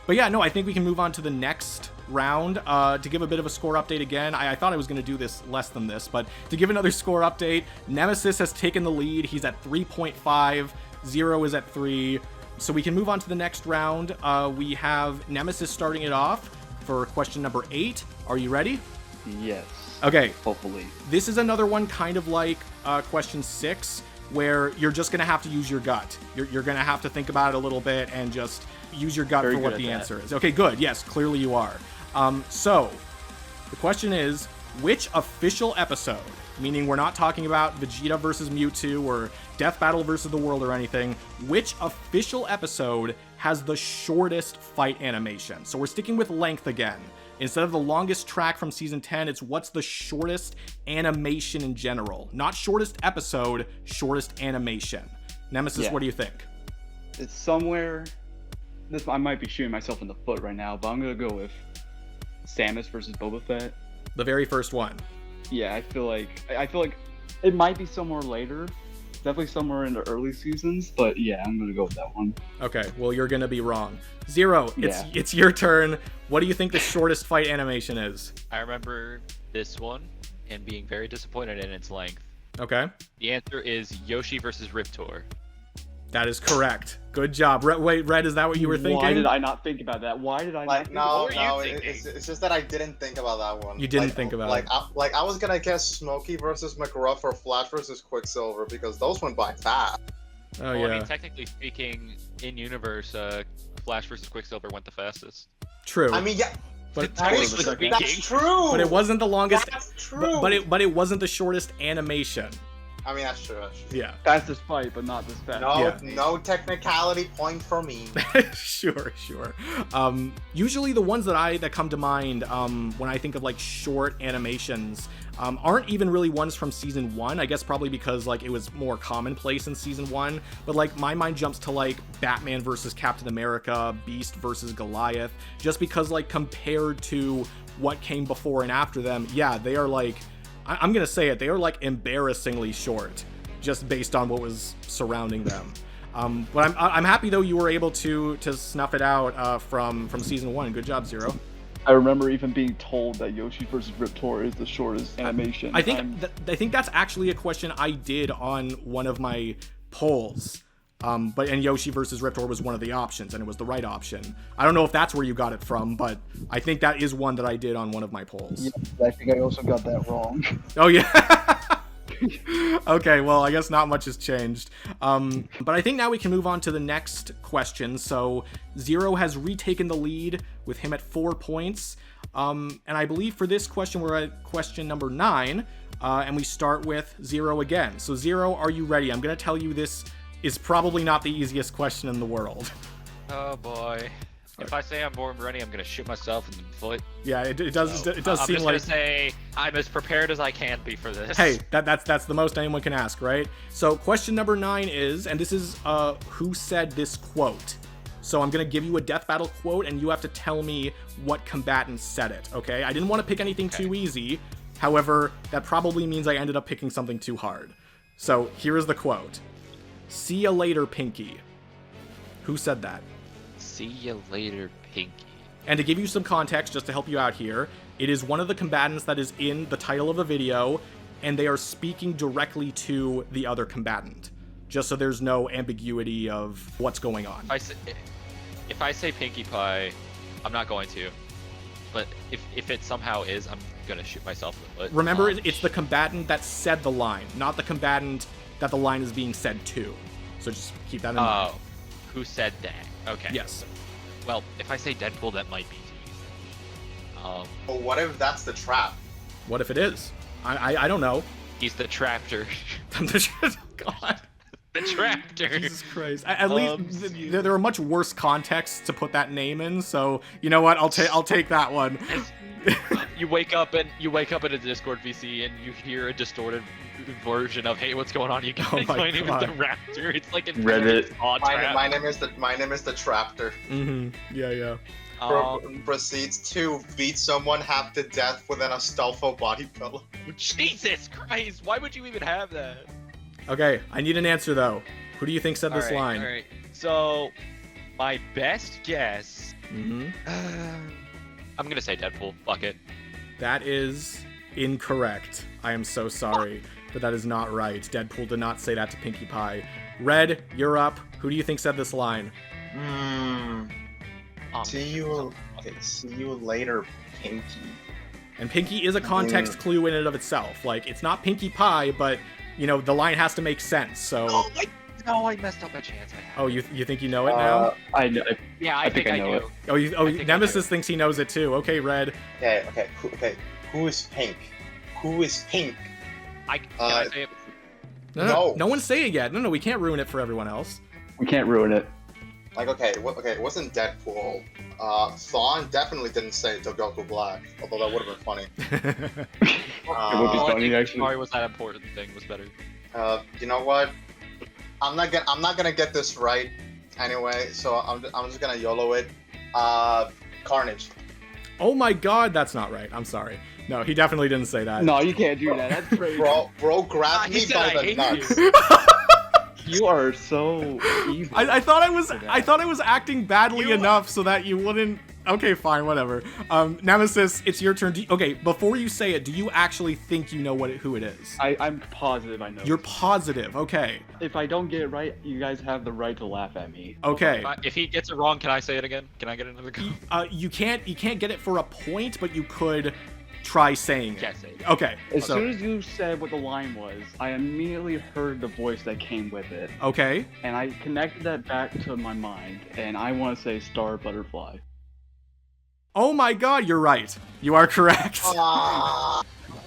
But yeah, no, I think we can move on to the next round. To give a bit of a score update again, I thought I was going to do this less than this, but to give another score update, Nemesis has taken the lead. He's at 3.5, Zero is at 3. So we can move on to the next round. We have Nemesis starting it off for question number 8. Are you ready? Yes. Okay. Hopefully. This is another one kind of like question 6, where you're just going to have to use your gut. You're going to have to think about it a little bit and just use your gut for what the answer is. Okay, good. Yes, clearly you are. So, the question is, which official episode, meaning we're not talking about Vegeta versus Mewtwo or Death Battle versus the World or anything, which official episode has the shortest fight animation? So we're sticking with length again. Instead of the longest track from Season 10, it's what's the shortest animation in general. Not shortest episode, shortest animation. Nemesis, what do you think? It's somewhere... I might be shooting myself in the foot right now, but I'm going to go with Samus versus Boba Fett. The very first one. Yeah, I feel like it might be somewhere later. Definitely somewhere in the early seasons, but yeah, I'm going to go with that one. Okay, well, you're going to be wrong. Zero, it's your turn. What do you think the shortest fight animation is? I remember this one and being very disappointed in its length. Okay. The answer is Yoshi versus Riptor. That is correct. Good job. Wait, Red, is that what you were thinking? Why did I not think about that? Why did I not think about that? No, it's just that I didn't think about that one. You didn't think about it. I was gonna guess Smokey versus McGruff or Flash versus Quicksilver because those went by fast. Oh, yeah. I mean, technically speaking, in universe, Flash versus Quicksilver went the fastest. True. I mean, yeah. But that's true. But it wasn't the longest. That's true. But it wasn't the shortest animation. I mean, that's true. That's true. Yeah. Fastest fight, but not this fast. No, Yeah. no technicality point for me. Sure. Usually the ones that come to mind when I think of like short animations aren't even really ones from season 1. I guess probably because like it was more commonplace in season 1. But like my mind jumps to like Batman versus Captain America, Beast versus Goliath, just because like compared to what came before and after them, yeah, they are like, I'm gonna say it, they are like embarrassingly short, just based on what was surrounding them. But I'm happy though you were able to snuff it out from season 1. Good job, Zero. I remember even being told that Yoshi vs. Riptor is the shortest animation. I think that's actually a question I did on one of my polls. And Yoshi versus Riptor was one of the options, and it was the right option. I don't know if that's where you got it from, but I think that is one that I did on one of my polls. Yeah, I think I also got that wrong. Oh, yeah. Okay, well, I guess not much has changed. But I think now we can move on to the next question. So Zero has retaken the lead with him at 4 points. And I believe for this question, we're at question number 9. And we start with Zero again. So Zero, are you ready? I'm going to tell you this is probably not the easiest question in the world. Oh boy. If I say I'm born ready, I'm gonna shoot myself in the foot. Yeah, it does seem like... I'm just gonna say I'm as prepared as I can be for this. Hey, that's the most anyone can ask, right? So question number 9 is, and this is who said this quote. So I'm gonna give you a death battle quote, and you have to tell me what combatant said it, okay? I didn't want to pick anything too easy. However, that probably means I ended up picking something too hard. So here is the quote. "See ya later, Pinky." Who said that? See you later, Pinky. And to give you some context, just to help you out here, it is one of the combatants that is in the title of the video, and they are speaking directly to the other combatant, just so there's no ambiguity of what's going on. If I say Pinkie Pie, I'm not going to. But if it somehow is, I'm gonna shoot myself in the foot. Remember, it's the combatant that said the line, not the combatant that the line is being said to. So just keep that in mind. Oh, who said that? Okay. Yes. Well, if I say Deadpool, that might be too easy. But what if that's the trap? What if it is? I don't know. He's the Traptor. God. The Traptor. Jesus Christ. At least there are much worse contexts to put that name in, so you know what? I'll take that one. You wake up in a Discord VC and you hear a distorted version of, "Hey, what's going on, you guys? Oh my name God. is the Raptor." It's like in Reddit. My name is the Traptor. Mm-hmm. Yeah. Proceeds to beat someone half to death with an Astolfo body pillow. Jesus Christ! Why would you even have that? Okay, I need an answer though. Who do you think said this line? All right. So, my best guess. Mm-hmm. I'm gonna say Deadpool. Fuck it. That is incorrect. I am so sorry, but that is not right. Deadpool did not say that to Pinkie Pie. Red, you're up. Who do you think said this line? See you later, Pinky. And Pinky is a context clue in and of itself. Like, it's not Pinkie Pie, but, you know, the line has to make sense, so... I messed up a chance I had. Oh, you think you know it now? I know. Yeah, I think I know do. it. Nemesis thinks he knows it too. Okay, Red. Okay. Who is Pink? Who is Pink? Can I say it? No. No one's saying it yet. No, we can't ruin it for everyone else. We can't ruin it. Like, it wasn't Deadpool. Thawne definitely didn't say to go to black, although that would have been funny. It would be funny, actually. Sorry, was that important thing was better. You know what? I'm not gonna get this right anyway, so I'm just gonna YOLO it. Carnage. Oh my God, that's not right. I'm sorry. No, he definitely didn't say that. No, you can't do that. That's crazy. Bro, grab me by the nuts. You are so evil. I thought I was acting badly enough so that you wouldn't. Okay, fine, whatever. Nemesis, it's your turn. Okay, before you say it, do you actually think you know who it is? I'm positive I know. You're positive. Okay. If I don't get it right, you guys have the right to laugh at me. Okay. If he gets it wrong, can I say it again? Can I get another go? You can't get it for a point, but you could try saying it. Okay. As soon as you said what the line was, I immediately heard the voice that came with it. Okay. And I connected that back to my mind, and I want to say Star Butterfly. Oh my God, you're right. You are correct.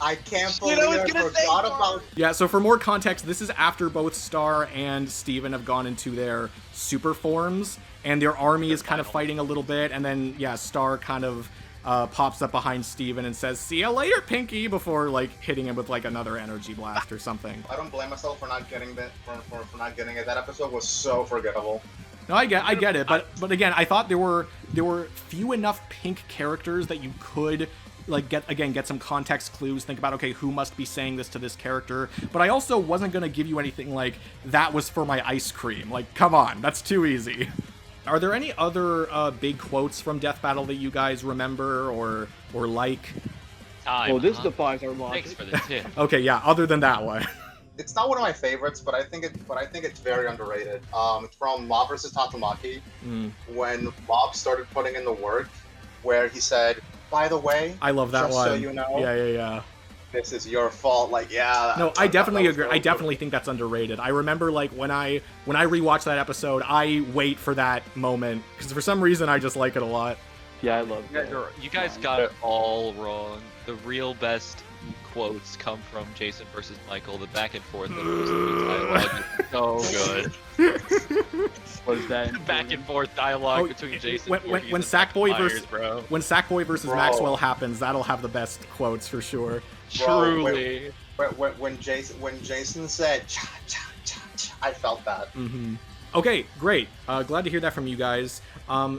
I can't Shit, believe I was I gonna say forgot Star. about. Yeah, so for more context, this is after both Star and Steven have gone into their super forms, and their army is kind of fighting a little bit, and then, yeah, Star kind of pops up behind Steven and says, "See ya later, Pinky," before, like, hitting him with, like, another energy blast or something. I don't blame myself for not getting that. For not getting it. That episode was so forgettable. No, I get it, but again, I thought there were few enough pink characters that you could like get some context clues, think about, okay, who must be saying this to this character, but I also wasn't going to give you anything like, that was for my ice cream. Like, come on, that's too easy. Are there any other big quotes from Death Battle that you guys remember or like? Time, Well, this huh? defies our logic. Thanks for the tip. Okay, yeah, other than that one. It's not one of my favorites, but I think it's very underrated. It's from Mob vs. Tatsumaki, when Mob started putting in the work, where he said, "By the way, I love that just one. so you know, Yeah. this is your fault." Like, yeah. No, I definitely agree. so I definitely think that's underrated. I remember, like, when I rewatch that episode, I wait for that moment because for some reason I just like it a lot. Yeah, I love that. You guys got it all wrong. The real best quotes come from Jason versus Michael. The back and forth of dialogue is so good. What is that? The back and forth dialogue Oh, between Jason when Sackboy versus bro. when Sackboy versus Bro. Maxwell happens, that'll have the best quotes for sure. Bro, Truly. When Jason said, "Cha cha cha cha," I felt that. Okay, great. Glad to hear that from you guys.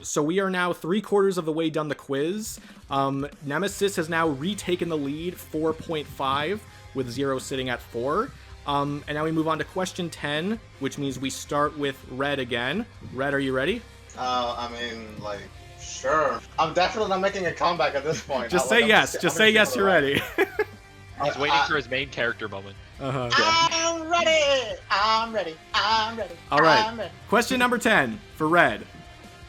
So we are now 3/4 of the way done the quiz. Nemesis has now retaken the lead, 4.5, with 0 sitting at 4. And now we move on to question 10, which means we start with Red again. Red, are you ready? I mean, like, sure. I'm definitely not making a comeback at this point. Just I'm say yes. Just say yes, you're ready. He's waiting for his main character moment. Uh-huh. I'm ready. I'm ready. I'm ready. All right. I'm ready. Question number 10 for Red.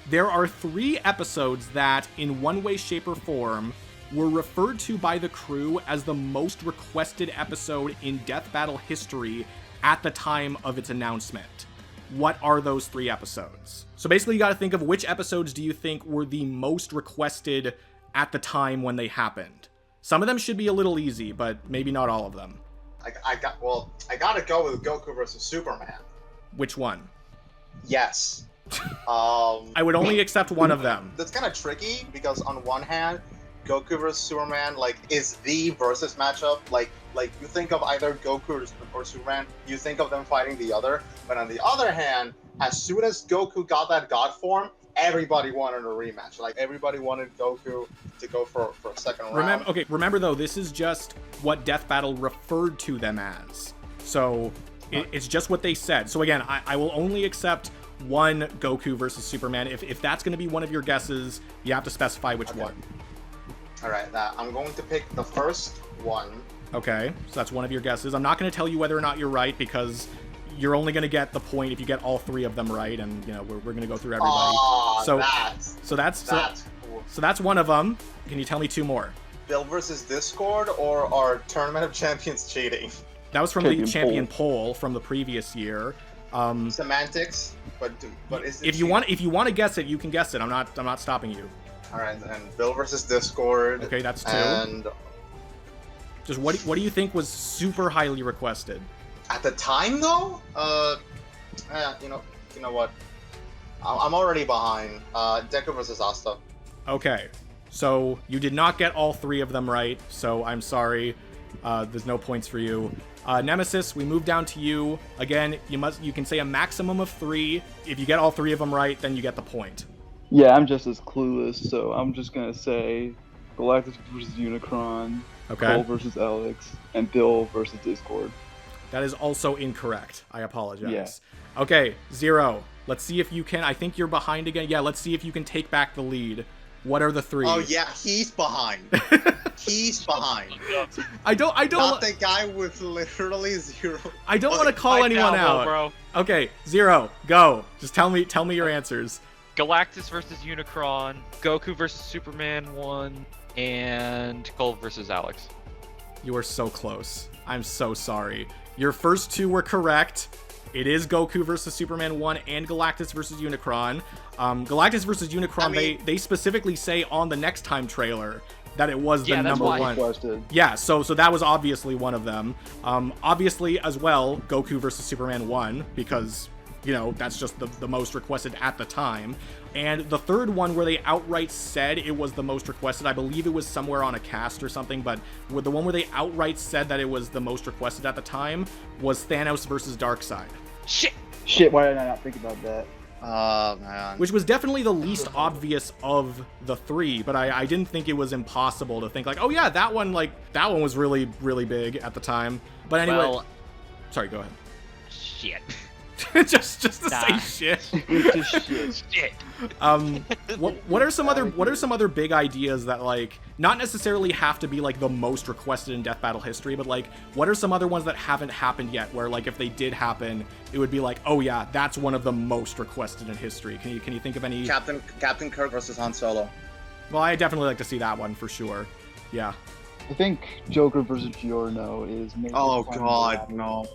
There are 3 episodes that, in one way, shape, or form, were referred to by the crew as the most requested episode in Death Battle history at the time of its announcement. What are those 3 episodes? So basically, you got to think of which episodes do you think were the most requested at the time when they happened. Some of them should be a little easy, but maybe not all of them. I gotta go with Goku versus Superman. Which one? Yes. I would only accept one of them. That's kind of tricky because on one hand, Goku versus Superman is the versus matchup. Like you think of either Goku or Superman, you think of them fighting the other. But on the other hand, as soon as Goku got that God form, everybody wanted a rematch. Like everybody wanted Goku to go for a second round. Remember though, this is just what Death Battle referred to them as. So it's just what they said. So again, I will only accept one Goku versus Superman. If that's going to be one of your guesses, you have to specify which one. All right, I'm going to pick the first one. Okay, so that's one of your guesses. I'm not going to tell you whether or not you're right because you're only going to get the point if you get all 3 of them right, and you know we're going to go through everybody. So that's one of them. Can you tell me 2 more? Bill versus Discord or our Tournament of Champions cheating? That was from the champion poll from the previous year. Semantics, but is it if you want to guess it, you can guess it. I'm not stopping you. All right, then Bill versus Discord. Okay, that's 2. And just what do you think was super highly requested? at the time, though, you know what? I'm already behind. Deku versus Asta. Okay, so you did not get all 3 of them right, so I'm sorry. There's no points for you. Nemesis, we move down to you. Again, you can say a maximum of 3. If you get all 3 of them right, then you get the point. Yeah, I'm just as clueless, so I'm just gonna say Galactus versus Unicron, Okay. Cole versus Alex, and Bill versus Discord. That is also incorrect. I apologize. Yeah. Okay, 0. Let's see if you can. I think you're behind again. Yeah, let's see if you can take back the lead. What are the 3? Oh yeah, he's behind. He's behind. I don't. Not the guy with literally 0. I don't want to call anyone out. bro. Okay, 0. Go. Just tell me your answers. Galactus versus Unicron, Goku versus Superman 1, and Cole versus Alex. You are so close. I'm so sorry. Your first 2 were correct. It is Goku versus Superman 1 and Galactus versus Unicron. Galactus versus Unicron, they specifically say on the Next Time trailer that it was the Yeah, that's number why. one. Requested. Yeah, so that was obviously one of them. Obviously, as well, Goku versus Superman 1, because, you know, that's just the most requested at the time. And the third one where they outright said it was the most requested, I believe it was somewhere on a cast or something, but with the one where they outright said that it was the most requested at the time was Thanos versus Darkseid. Shit, why did I not think about that? Oh man. Which was definitely the least obvious of the three, but I didn't think it was impossible to think like, oh yeah, that one was really, really big at the time. But anyway, Well, sorry, go ahead. shit. just to say Nah. shit. Just shit. Shit. What are some other big ideas that like not necessarily have to be like the most requested in Death Battle history, but like what are some other ones that haven't happened yet where like if they did happen, it would be like, oh yeah, that's one of the most requested in history. Can you think of any? Captain Kirk versus Han Solo. Well, I definitely like to see that one for sure. Yeah. I think Joker versus Giorno is maybe. Oh one god, of the- no.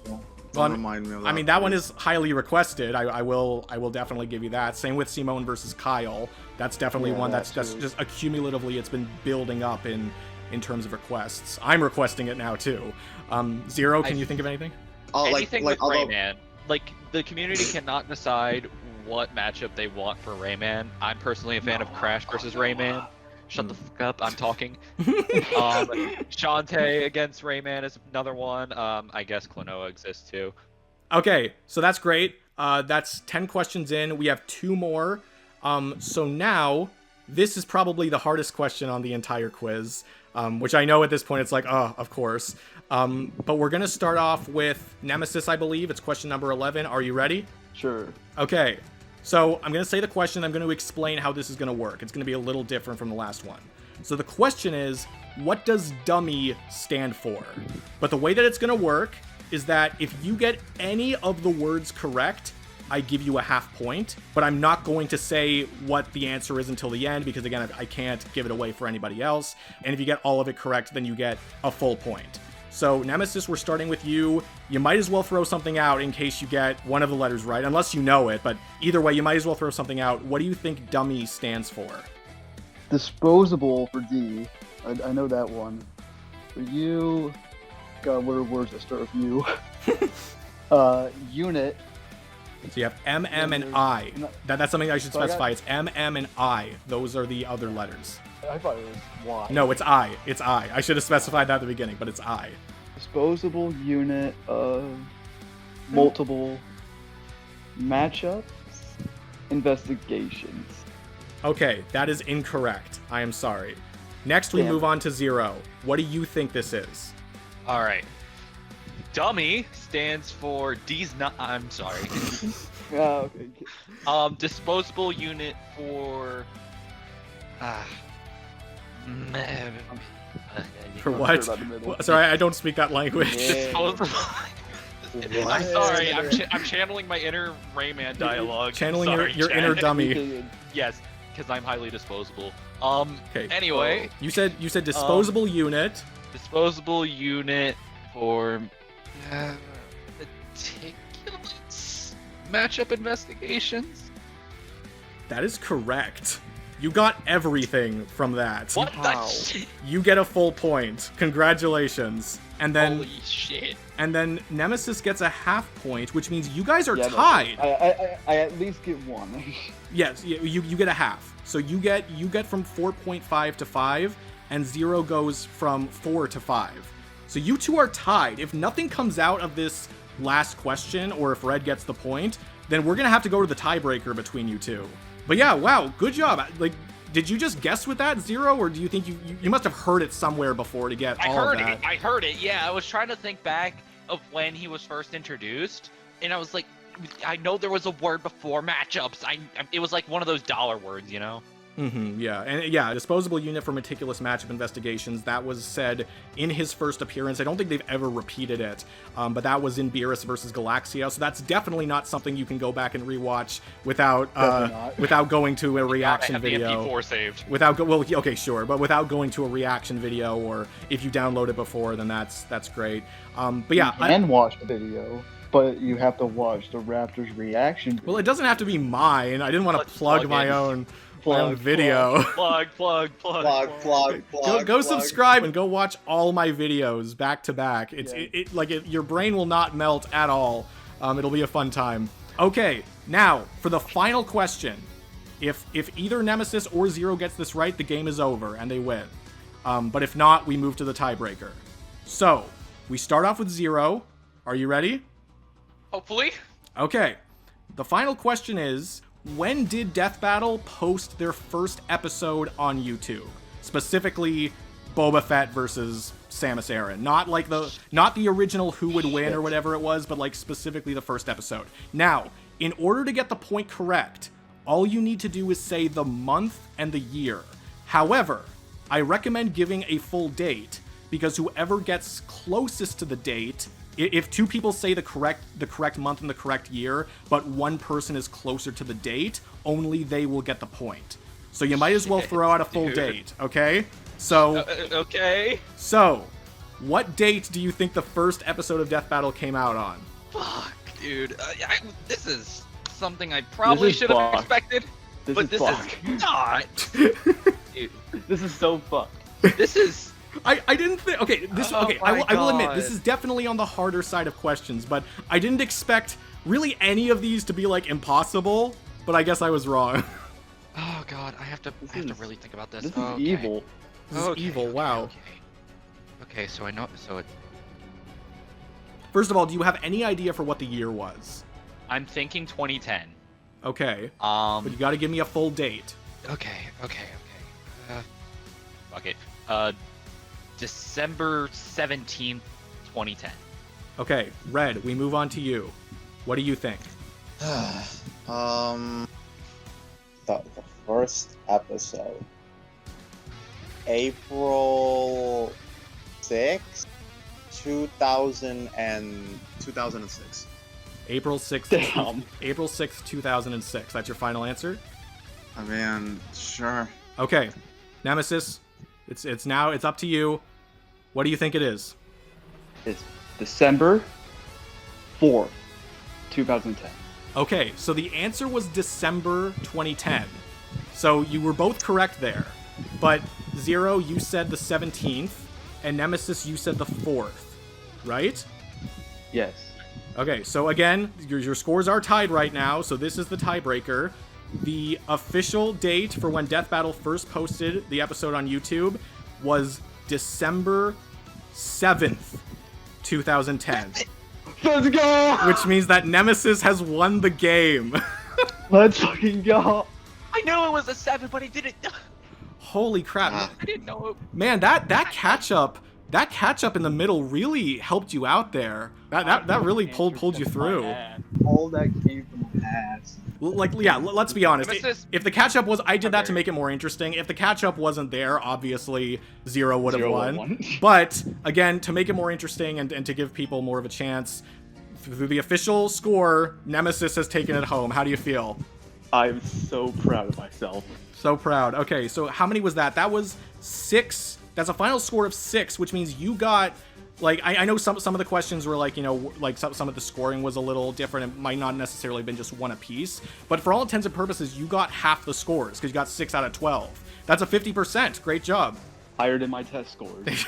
Well, Don't remind me of that. I mean, that one is highly requested. I will definitely give you that. Same with Simone versus Kyle. That's definitely Yeah, one that that's too. just accumulatively it's been building up in terms of requests. I'm requesting it now too. Zero, can you think of anything? Oh, Anything with although- Rayman. Like, the community cannot decide what matchup they want for Rayman. I'm personally a fan of Crash versus Rayman. Shut the fuck up, I'm talking. Shantae against Rayman is another one. I guess Klonoa exists too. Okay, so that's great. That's 10 questions in. We have 2 more. So now, this is probably the hardest question on the entire quiz, which I know at this point it's like, oh, of course. But we're going to start off with Nemesis, I believe. It's question number 11. Are you ready? Sure. Okay, so I'm going to say the question. I'm going to explain how this is going to work. It's going to be a little different from the last one. So the question is, what does dummy stand for? But the way that it's going to work is that if you get any of the words correct, I give you a half point, but I'm not going to say what the answer is until the end because, again, I can't give it away for anybody else. And if you get all of it correct, then you get a full point. So, Nemesis, we're starting with you. You might as well throw something out in case you get one of the letters right, unless you know it, but either way, you might as well throw something out. What do you think dummy stands for? Disposable for D. I know that one. For you. God, what are words that start with U? Unit. So you have M, M, and I. That's something I should So I got- specify. It's M, M, and I. Those are the other letters. I thought it was Y. No, it's I. It's I. I should have specified that at the beginning, but it's I. Disposable unit of multiple matchups, investigations. Okay, that is incorrect. I am sorry. Next, we Damn. move on to Zero. What do you think this is? Alright. Dummy stands for D's not. I'm sorry. Okay. Disposable unit for. For I'm what? sure about the middle. Sorry, I don't speak that language. Yeah. Disposable. I'm sorry. I'm channeling my inner Rayman dialogue. Channeling Sorry, your Chad. inner dummy. Yes, because I'm highly disposable. Okay. Anyway, You said disposable unit. disposable unit for meticulous matchup investigations. That is correct. You got everything from that. What Wow. the shit? You get a full point. Congratulations. And then Holy shit! Nemesis gets a half point, which means you guys are Yeah, but tied. I at least get one. Yes, you get a half. So you get from 4.5 to 5, and Zero goes from 4 to 5. So you two are tied. If nothing comes out of this last question, or if Red gets the point, then we're gonna have to go to the tiebreaker between you two. But yeah, wow, good job. Like, did you just guess with that, Zero, or do you think you must have heard it somewhere before to get I all heard of that? it. I heard it. Yeah, I was trying to think back of when he was first introduced, and I was like, I know there was a word before matchups. It was like one of those dollar words, you know. Yeah, and yeah, disposable unit for meticulous matchup investigations. That was said in his first appearance. I don't think they've ever repeated it, but that was in Beerus versus Galaxia. So that's definitely not something you can go back and rewatch without Definitely not. without going to a reaction I have the video. MP4 saved. Well, okay, sure, but without going to a reaction video, or if you download it before, then that's great. But yeah, You can watch the video, but you have to watch the Raptors reaction. well, it doesn't have to be mine. I didn't want to Let's plug plug my in. own. own video. Plug. Go subscribe and go watch all my videos back to back. It's your brain will not melt at all. It'll be a fun time. Okay, now for the final question. If either Nemesis or Zero gets this right, the game is over and they win. But if not, we move to the tiebreaker. So we start off with Zero. Are you ready? Hopefully. Okay. The final question is, when did Death Battle post their first episode on YouTube? Specifically, Boba Fett versus Samus Aran. Not the original Who Would Win or whatever it was, but like specifically the first episode. Now, in order to get the point correct, all you need to do is say the month and the year. However, I recommend giving a full date, because whoever gets closest to the date, if two people say the correct month and the correct year, but one person is closer to the date, only they will get the point. So you might as well throw out a full date, okay? So okay. So, what date do you think the first episode of Death Battle came out on? Fuck, dude. This is something I probably should have expected. This is not. Dude. This is so fucked. This is. I didn't think. Okay, I will admit this is definitely on the harder side of questions, but I didn't expect really any of these to be like impossible. But I guess I was wrong. Oh god, I have to really think about this. This is evil. This is evil. Wow. Okay, so I know. So it. First of all, do you have any idea for what the year was? I'm thinking 2010. Okay. But you got to give me a full date. Okay. Fuck it. December 17th, 2010. Okay, Red, we move on to you. What do you think? The first episode. April 6th, 2006. April 6th. Damn. April 6th, 2006. That's your final answer? I mean, sure. Okay. Nemesis, it's up to you. What do you think it is? It's December 4th, 2010. Okay, so the answer was December 2010. So you were both correct there. But Zero, you said the 17th, and Nemesis, you said the 4th, right? Yes. Okay, so again, your scores are tied right now, so this is the tiebreaker. The official date for when Death Battle first posted the episode on YouTube was December 7th, 2010. Let's go! Which means that Nemesis has won the game. Let's fucking go! I know it was a 7, but I didn't. Holy crap. I didn't know it. Man, that catch-up in the middle really helped you out there. That really pulled you through. All that came from my ass. Let's be honest. Nemesis. If the catch-up was... I did that to make it more interesting. If the catch-up wasn't there, obviously, Zero would have won. But, again, to make it more interesting and to give people more of a chance, through the official score, Nemesis has taken it home. How do you feel? I'm so proud of myself. So proud. Okay, so how many was that? That was 6. That's a final score of 6, which means you got... Like, I know some of the questions were like, some of the scoring was a little different. It might not necessarily have been just one apiece. But for all intents and purposes, you got half the scores because you got 6 out of 12. That's a 50%. Great job. Higher than my test scores.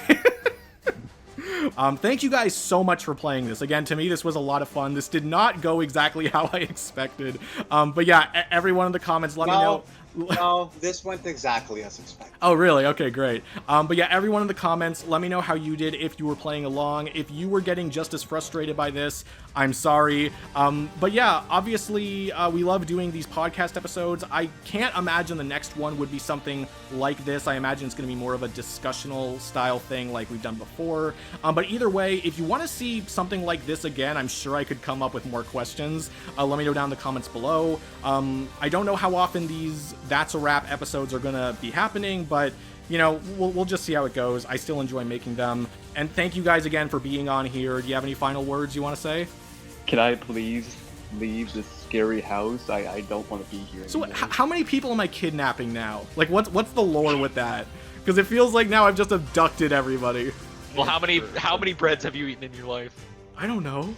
Thank you guys so much for playing this. Again, to me, this was a lot of fun. This did not go exactly how I expected. But yeah, everyone in the comments, let me know. No, this went exactly as expected. Oh, really? Okay, great. But yeah, everyone in the comments, let me know how you did if you were playing along. If you were getting just as frustrated by this, I'm sorry. But yeah, obviously, we love doing these podcast episodes. I can't imagine the next one would be something like this. I imagine it's going to be more of a discussional style thing like we've done before. But either way, if you want to see something like this again, I'm sure I could come up with more questions. Let me know down in the comments below. I don't know how often these That's a Wrap episodes are going to be happening, but you know, we'll just see how it goes. I still enjoy making them. And thank you guys again for being on here. Do you have any final words you want to say? Can I please leave this scary house? I don't want to be here So anymore. how many people am I kidnapping now? Like, what's the lore with that? Because it feels like now I've just abducted everybody. Well, how many breads have you eaten in your life? I don't know.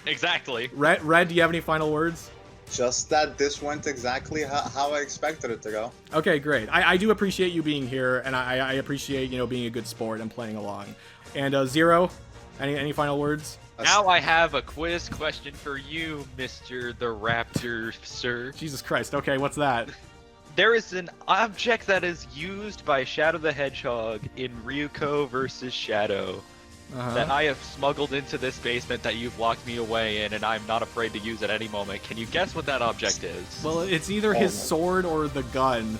Exactly. Red, do you have any final words? Just that this went exactly how I expected it to go. Okay, great. I do appreciate you being here, and I appreciate, you know, being a good sport and playing along. And Zero, any final words? Now I have a quiz question for you, Mr. the Raptor, sir. Jesus Christ. Okay, what's that? There is an object that is used by Shadow the Hedgehog in Ryuko versus Shadow that I have smuggled into this basement that you've locked me away in, and I'm not afraid to use at any moment. Can you guess what that object is? Well, it's either his sword or the gun.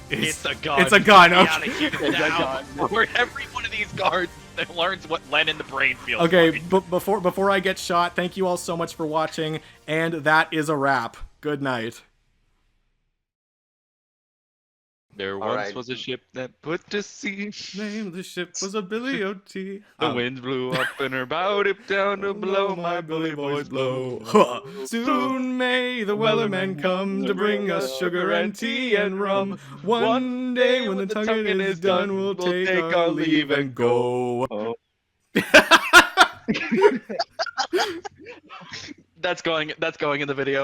It's a gun. It's a gun. Get out of Okay. here now. Where every one of these guards learns what Len in the brain feels Okay, like. but before I get shot, thank you all so much for watching, and that is a wrap. Good night. There All once right. was a ship that put to sea. Name of the ship was a Billy O.T. The winds blew up and her bow dipped down to blow my bully boys blow. Huh. Soon may the Wellerman come to bring us sugar and tea and rum. One day when the tonguing is done, we'll take our leave and go. That's going in the video.